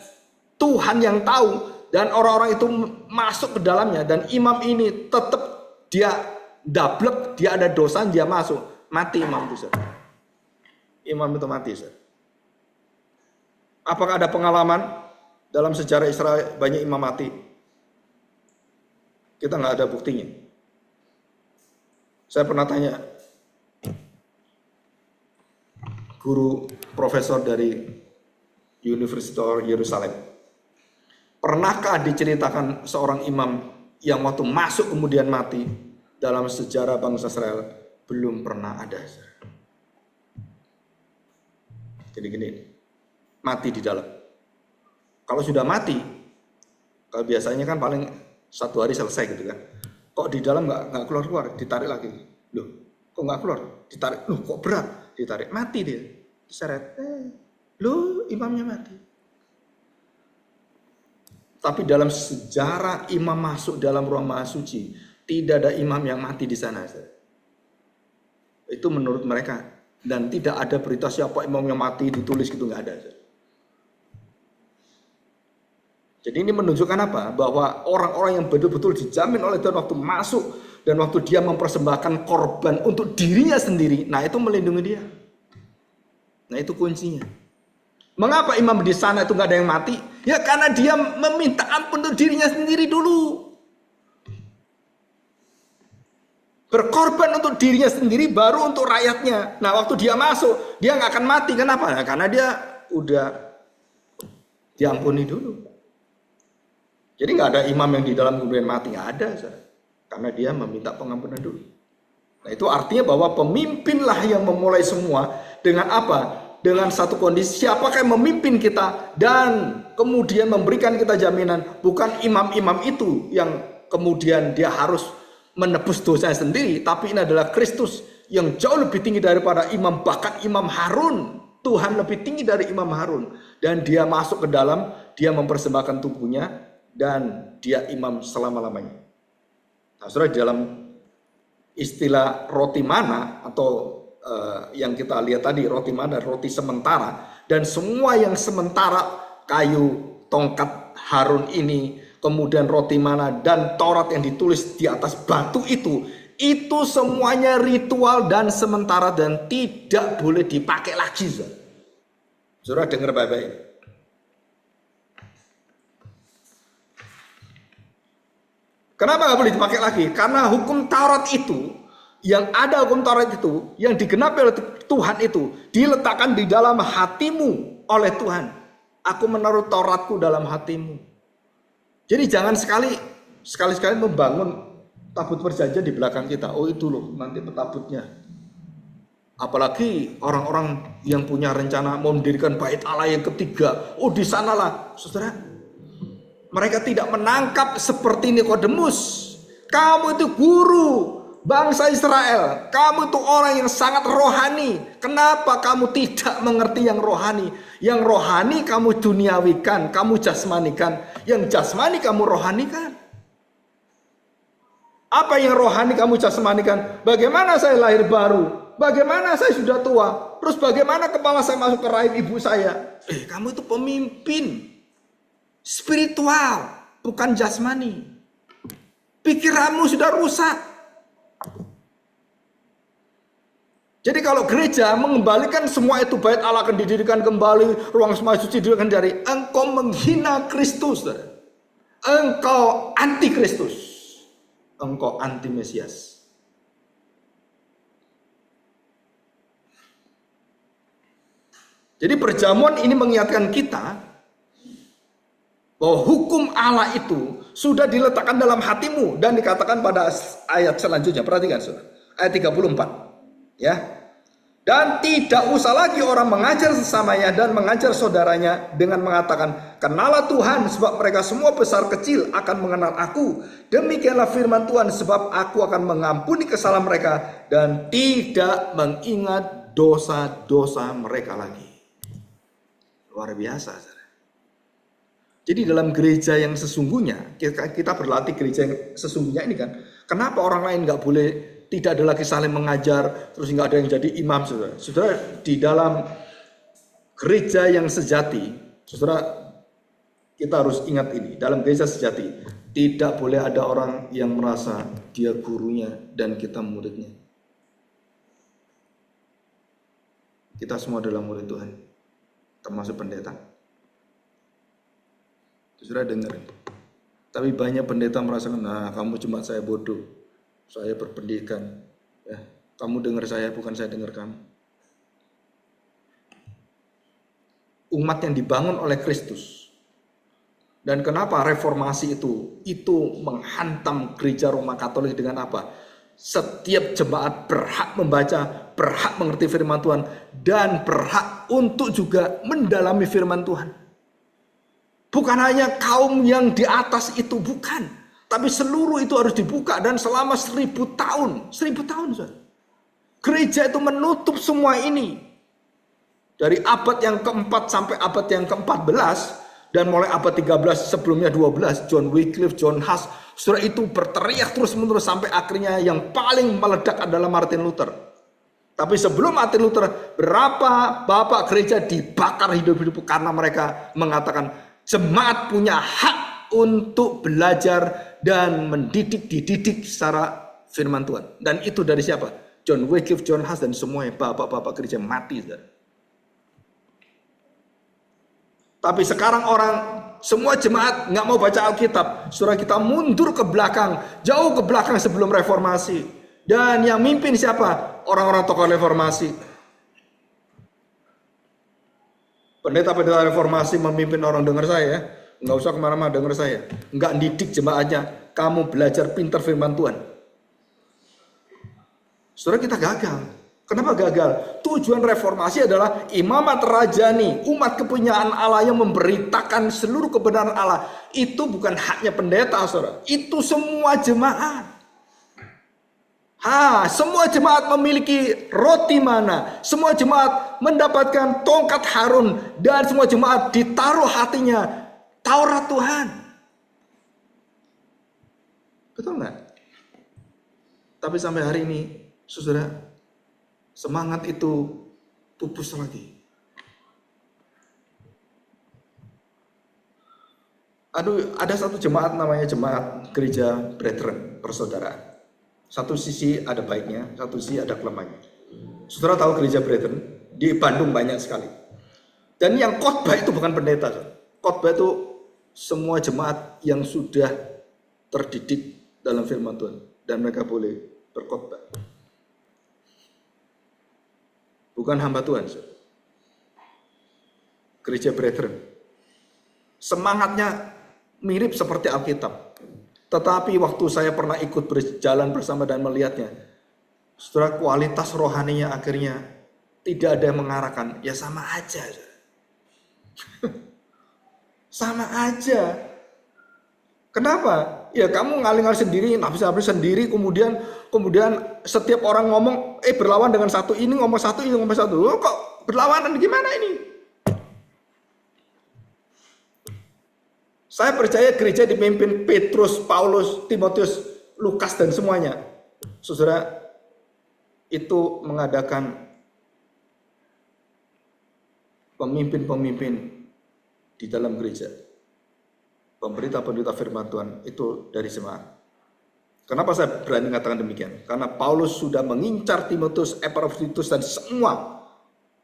Tuhan yang tahu, dan orang-orang itu masuk ke dalamnya, dan imam ini tetap dia dablek, dia ada dosa, dia masuk, mati imam itu. Imam itu mati. Apakah ada pengalaman dalam sejarah Israel banyak imam mati? Kita nggak ada buktinya. Saya pernah tanya guru profesor dari Universitas Yerusalem, pernahkah diceritakan seorang imam yang waktu masuk kemudian mati dalam sejarah bangsa Israel? Belum pernah ada. Jadi gini, mati di dalam. Kalau sudah mati, kalau biasanya kan paling 1 hari selesai gitu kan. Kok di dalam nggak keluar, ditarik lagi. Loh, kok nggak keluar? Ditarik. Loh, kok berat? Ditarik, mati dia, diseret, lu imamnya mati. Tapi dalam sejarah imam masuk dalam ruang maha suci, tidak ada imam yang mati di sana. Itu menurut mereka, dan tidak ada berita siapa imam yang mati ditulis gitu, nggak ada. Jadi ini menunjukkan apa? Bahwa orang-orang yang betul-betul dijamin oleh Tuhan waktu masuk, dan waktu dia mempersembahkan korban untuk dirinya sendiri, nah itu melindungi dia. Nah itu kuncinya. Mengapa imam di sana itu nggak ada yang mati? Ya karena dia meminta ampun untuk dirinya sendiri dulu. Berkorban untuk dirinya sendiri, baru untuk rakyatnya. Nah waktu dia masuk, dia nggak akan mati. Kenapa? Nah, karena dia udah diampuni dulu. Jadi nggak ada imam yang di dalam kemudian mati, nggak ada. Karena dia meminta pengampunan dulu. Nah itu artinya bahwa pemimpinlah yang memulai semua. Dengan apa? Dengan satu kondisi, siapakah yang memimpin kita dan kemudian memberikan kita jaminan. Bukan imam-imam itu yang kemudian dia harus menebus dosanya sendiri, tapi ini adalah Kristus yang jauh lebih tinggi daripada imam. Bahkan Imam Harun, Tuhan lebih tinggi dari Imam Harun, dan dia masuk ke dalam, dia mempersembahkan tubuhnya, dan dia imam selama-lamanya. Nah, saudara, dalam istilah roti mana atau yang kita lihat tadi, roti mana, roti sementara, dan semua yang sementara, kayu, tongkat Harun ini, kemudian roti mana, dan Taurat yang ditulis di atas batu itu semuanya ritual dan sementara dan tidak boleh dipakai lagi. Saudara dengar baik-baik. Kenapa nggak boleh dipakai lagi? Karena hukum Taurat itu yang ada hukum Taurat itu, yang digenapi oleh Tuhan itu, diletakkan di dalam hatimu oleh Tuhan. Aku menaruh Tauratku dalam hatimu. Jadi jangan sekali-sekali membangun tabut perjanjian di belakang kita. Oh itu loh, nanti tabutnya. Apalagi orang-orang yang punya rencana mau mendirikan bait Allah yang ketiga. Oh di sanalah, saudara. Mereka tidak menangkap seperti Nikodemus. Kamu itu guru bangsa Israel. Kamu itu orang yang sangat rohani. Kenapa kamu tidak mengerti yang rohani? Yang rohani kamu duniawikan, kamu jasmanikan. Yang jasmani kamu rohanikan. Apa yang rohani kamu jasmanikan? Bagaimana saya lahir baru? Bagaimana saya sudah tua? Terus bagaimana kepala saya masuk ke rahim ibu saya? Kamu itu pemimpin spiritual, bukan jasmani. Pikiranmu sudah rusak. Jadi kalau gereja mengembalikan semua itu, bait Allah akan didirikan kembali, ruang semua suci didirikan dari, engkau menghina Kristus. Engkau anti Kristus. Engkau anti Mesias. Jadi perjamuan ini mengingatkan kita bahwa hukum Allah itu sudah diletakkan dalam hatimu dan dikatakan pada ayat selanjutnya. Perhatikan saudara, ayat 34. Ya. Dan tidak usah lagi orang mengajar sesamanya dan mengajar saudaranya dengan mengatakan, kenalah Tuhan, sebab mereka semua besar kecil akan mengenal aku. Demikianlah firman Tuhan, sebab aku akan mengampuni kesalahan mereka dan tidak mengingat dosa-dosa mereka lagi. Luar biasa, saudara. Jadi dalam gereja yang sesungguhnya, kita berlatih gereja yang sesungguhnya ini kan, kenapa orang lain nggak boleh, tidak ada lagi saling mengajar, terus nggak ada yang jadi imam, saudara. Saudara, di dalam gereja yang sejati, saudara, kita harus ingat ini, dalam gereja sejati, tidak boleh ada orang yang merasa dia gurunya dan kita muridnya. Kita semua adalah murid Tuhan, termasuk pendeta. Saudara dengar. Tapi banyak pendeta merasakan, nah kamu cuma saya bodoh, saya berpendidikan, ya, kamu dengar saya, bukan saya dengar kamu. Umat yang dibangun oleh Kristus. Dan kenapa reformasi itu menghantam gereja Roma Katolik dengan apa? Setiap jemaat berhak membaca, berhak mengerti firman Tuhan, dan berhak untuk juga mendalami firman Tuhan. Bukan hanya kaum yang di atas itu, bukan. Tapi seluruh itu harus dibuka dan selama 1000 tahun. 1000 tahun, saudara. Gereja itu menutup semua ini. Dari abad yang keempat sampai abad yang ke-14. Dan mulai abad 13 sebelumnya 12. John Wycliffe, John Huss. Saudara, itu berteriak terus menerus sampai akhirnya yang paling meledak adalah Martin Luther. Tapi sebelum Martin Luther, berapa bapak gereja dibakar hidup-hidup karena mereka mengatakan, jemaat punya hak untuk belajar dan dididik secara firman Tuhan. Dan itu dari siapa? John Wycliffe, John Huss, dan semuanya bapak-bapak gereja mati. Saudara. Tapi sekarang semua jemaat nggak mau baca Alkitab. Saudara, kita mundur ke belakang, jauh ke belakang sebelum reformasi. Dan yang mimpin siapa? Orang-orang tokoh reformasi. Pendeta-pendeta reformasi memimpin orang dengar saya, nggak usah kemana-mana dengar saya, nggak didik jemaatnya, kamu belajar pintar firman Tuhan. Saudara, kita gagal. Kenapa gagal? Tujuan reformasi adalah imamat rajani, umat kepunyaan Allah yang memberitakan seluruh kebenaran Allah. Itu bukan haknya pendeta, saudara. Itu semua jemaat. Semua jemaat memiliki roti mana, semua jemaat mendapatkan tongkat Harun, dan semua jemaat ditaruh hatinya Taurat Tuhan. Betul nggak? Tapi sampai hari ini, saudara, semangat itu pupus lagi. Ada satu jemaat namanya jemaat gereja Brethren, persaudaraan. Satu sisi ada baiknya, satu sisi ada kelemahannya. Saudara tahu gereja Brethren di Bandung banyak sekali. Dan yang khotbah itu bukan pendeta. Khotbah itu semua jemaat yang sudah terdidik dalam firman Tuhan. Dan mereka boleh berkhotbah. bukan hamba Tuhan. Gereja Brethren. Semangatnya mirip seperti Alkitab. Tetapi waktu saya pernah ikut berjalan bersama dan melihatnya, saudara, kualitas rohaninya akhirnya tidak ada yang mengarahkan. Ya sama aja. Sama aja. Kenapa? Ya kamu ngaling-ngaling sendiri, nafsu-nafsu sendiri, kemudian setiap orang ngomong, berlawan dengan satu, ini ngomong satu, ini ngomong satu. Oh, kok berlawanan gimana ini? Saya percaya gereja dipimpin Petrus, Paulus, Timotius, Lukas, dan semuanya. Saudara, itu mengadakan pemimpin-pemimpin di dalam gereja. Pemberita-pemberita firman Tuhan itu dari semangat. Kenapa saya berani mengatakan demikian? Karena Paulus sudah mengincar Timotius, Epaphroditus, dan semua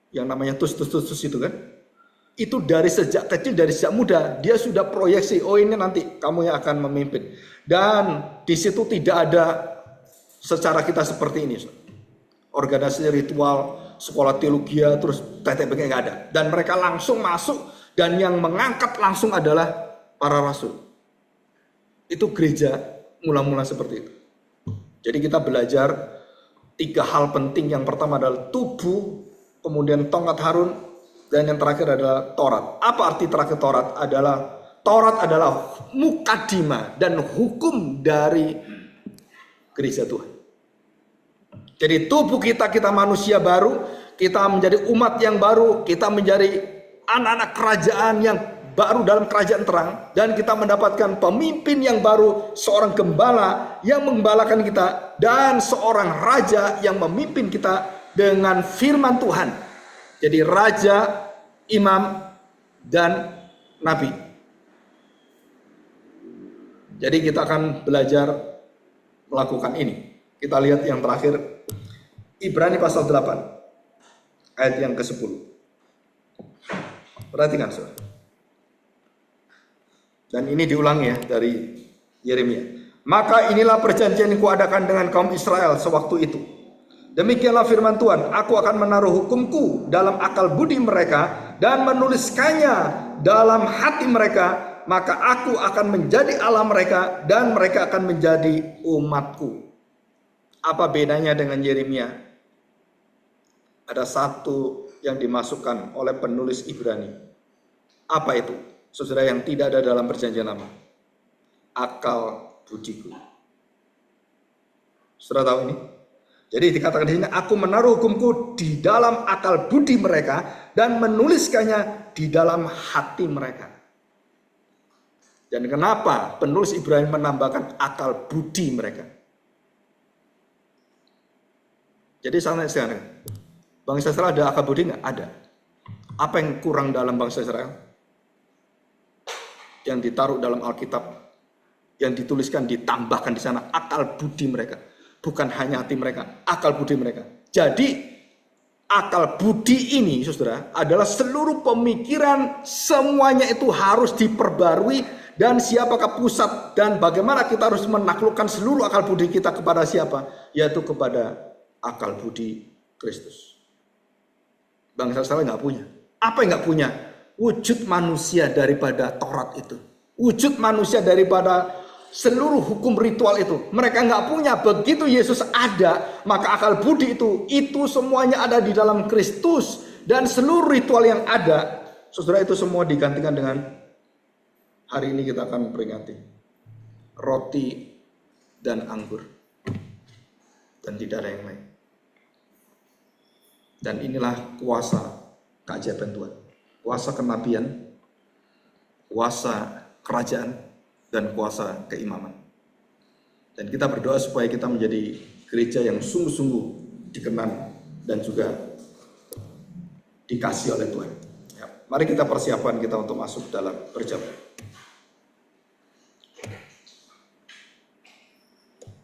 yang namanya tus itu kan. Itu dari sejak kecil, dari sejak muda, dia sudah proyeksi, oh ini nanti kamu yang akan memimpin. Dan di situ tidak ada secara kita seperti ini. Organisasi ritual, sekolah teologi, terus TTBG nggak ada. Dan mereka langsung masuk, dan yang mengangkat langsung adalah para rasul. Itu gereja mula-mula seperti itu. Jadi kita belajar 3 hal penting. Yang pertama adalah tubuh, kemudian tongkat Harun, dan yang terakhir adalah Taurat. Apa arti terakhir Taurat? Taurat adalah mukadimah dan hukum dari gereja Tuhan. Jadi tubuh kita manusia baru, kita menjadi umat yang baru, kita menjadi anak-anak kerajaan yang baru dalam kerajaan terang, dan kita mendapatkan pemimpin yang baru, seorang gembala yang menggembalakan kita, dan seorang raja yang memimpin kita dengan firman Tuhan. Jadi raja, imam, dan nabi. Jadi kita akan belajar melakukan ini. Kita lihat yang terakhir, Ibrani pasal 8, ayat yang ke-10. Perhatikan, saudara. Dan ini diulangi ya dari Yeremia. Maka inilah perjanjian yang kuadakan dengan kaum Israel sewaktu itu. Demikianlah firman Tuhan, aku akan menaruh hukumku dalam akal budi mereka dan menuliskannya dalam hati mereka, maka aku akan menjadi Allah mereka dan mereka akan menjadi umatku. Apa bedanya dengan Yeremia? Ada satu yang dimasukkan oleh penulis Ibrani. Apa itu? Saudara, yang tidak ada dalam perjanjian lama. Akal budiku. Saudara tahu ini? Jadi dikatakan di sini, aku menaruh hukumku di dalam akal budi mereka dan menuliskannya di dalam hati mereka. Dan kenapa penulis Ibrani menambahkan akal budi mereka? Jadi sekarang, bangsa Israel ada akal budi nggak? Ada. Apa yang kurang dalam bangsa Israel? Yang ditaruh dalam Alkitab, yang dituliskan, ditambahkan di sana akal budi mereka. Bukan hanya hati mereka, akal budi mereka. Jadi akal budi ini, saudara, adalah seluruh pemikiran, semuanya itu harus diperbarui. Dan siapakah pusat dan bagaimana kita harus menaklukkan seluruh akal budi kita kepada siapa? Yaitu kepada akal budi Kristus. Bangsa Israel nggak punya. Apa yang nggak punya? Wujud manusia daripada Taurat itu. Wujud manusia daripada seluruh hukum ritual itu. Mereka nggak punya. Begitu Yesus ada, maka akal budi itu semuanya ada di dalam Kristus. Dan seluruh ritual yang ada, saudara, itu semua digantikan dengan hari ini kita akan peringati roti dan anggur. Dan tidak ada yang lain. Dan inilah kuasa keajaiban Tuhan. Kuasa kenabian, kuasa kerajaan, dan kuasa keimaman. Dan kita berdoa supaya kita menjadi gereja yang sungguh-sungguh dikenal dan juga dikasih oleh Tuhan. Ya, mari kita persiapkan kita untuk masuk dalam perjamuan.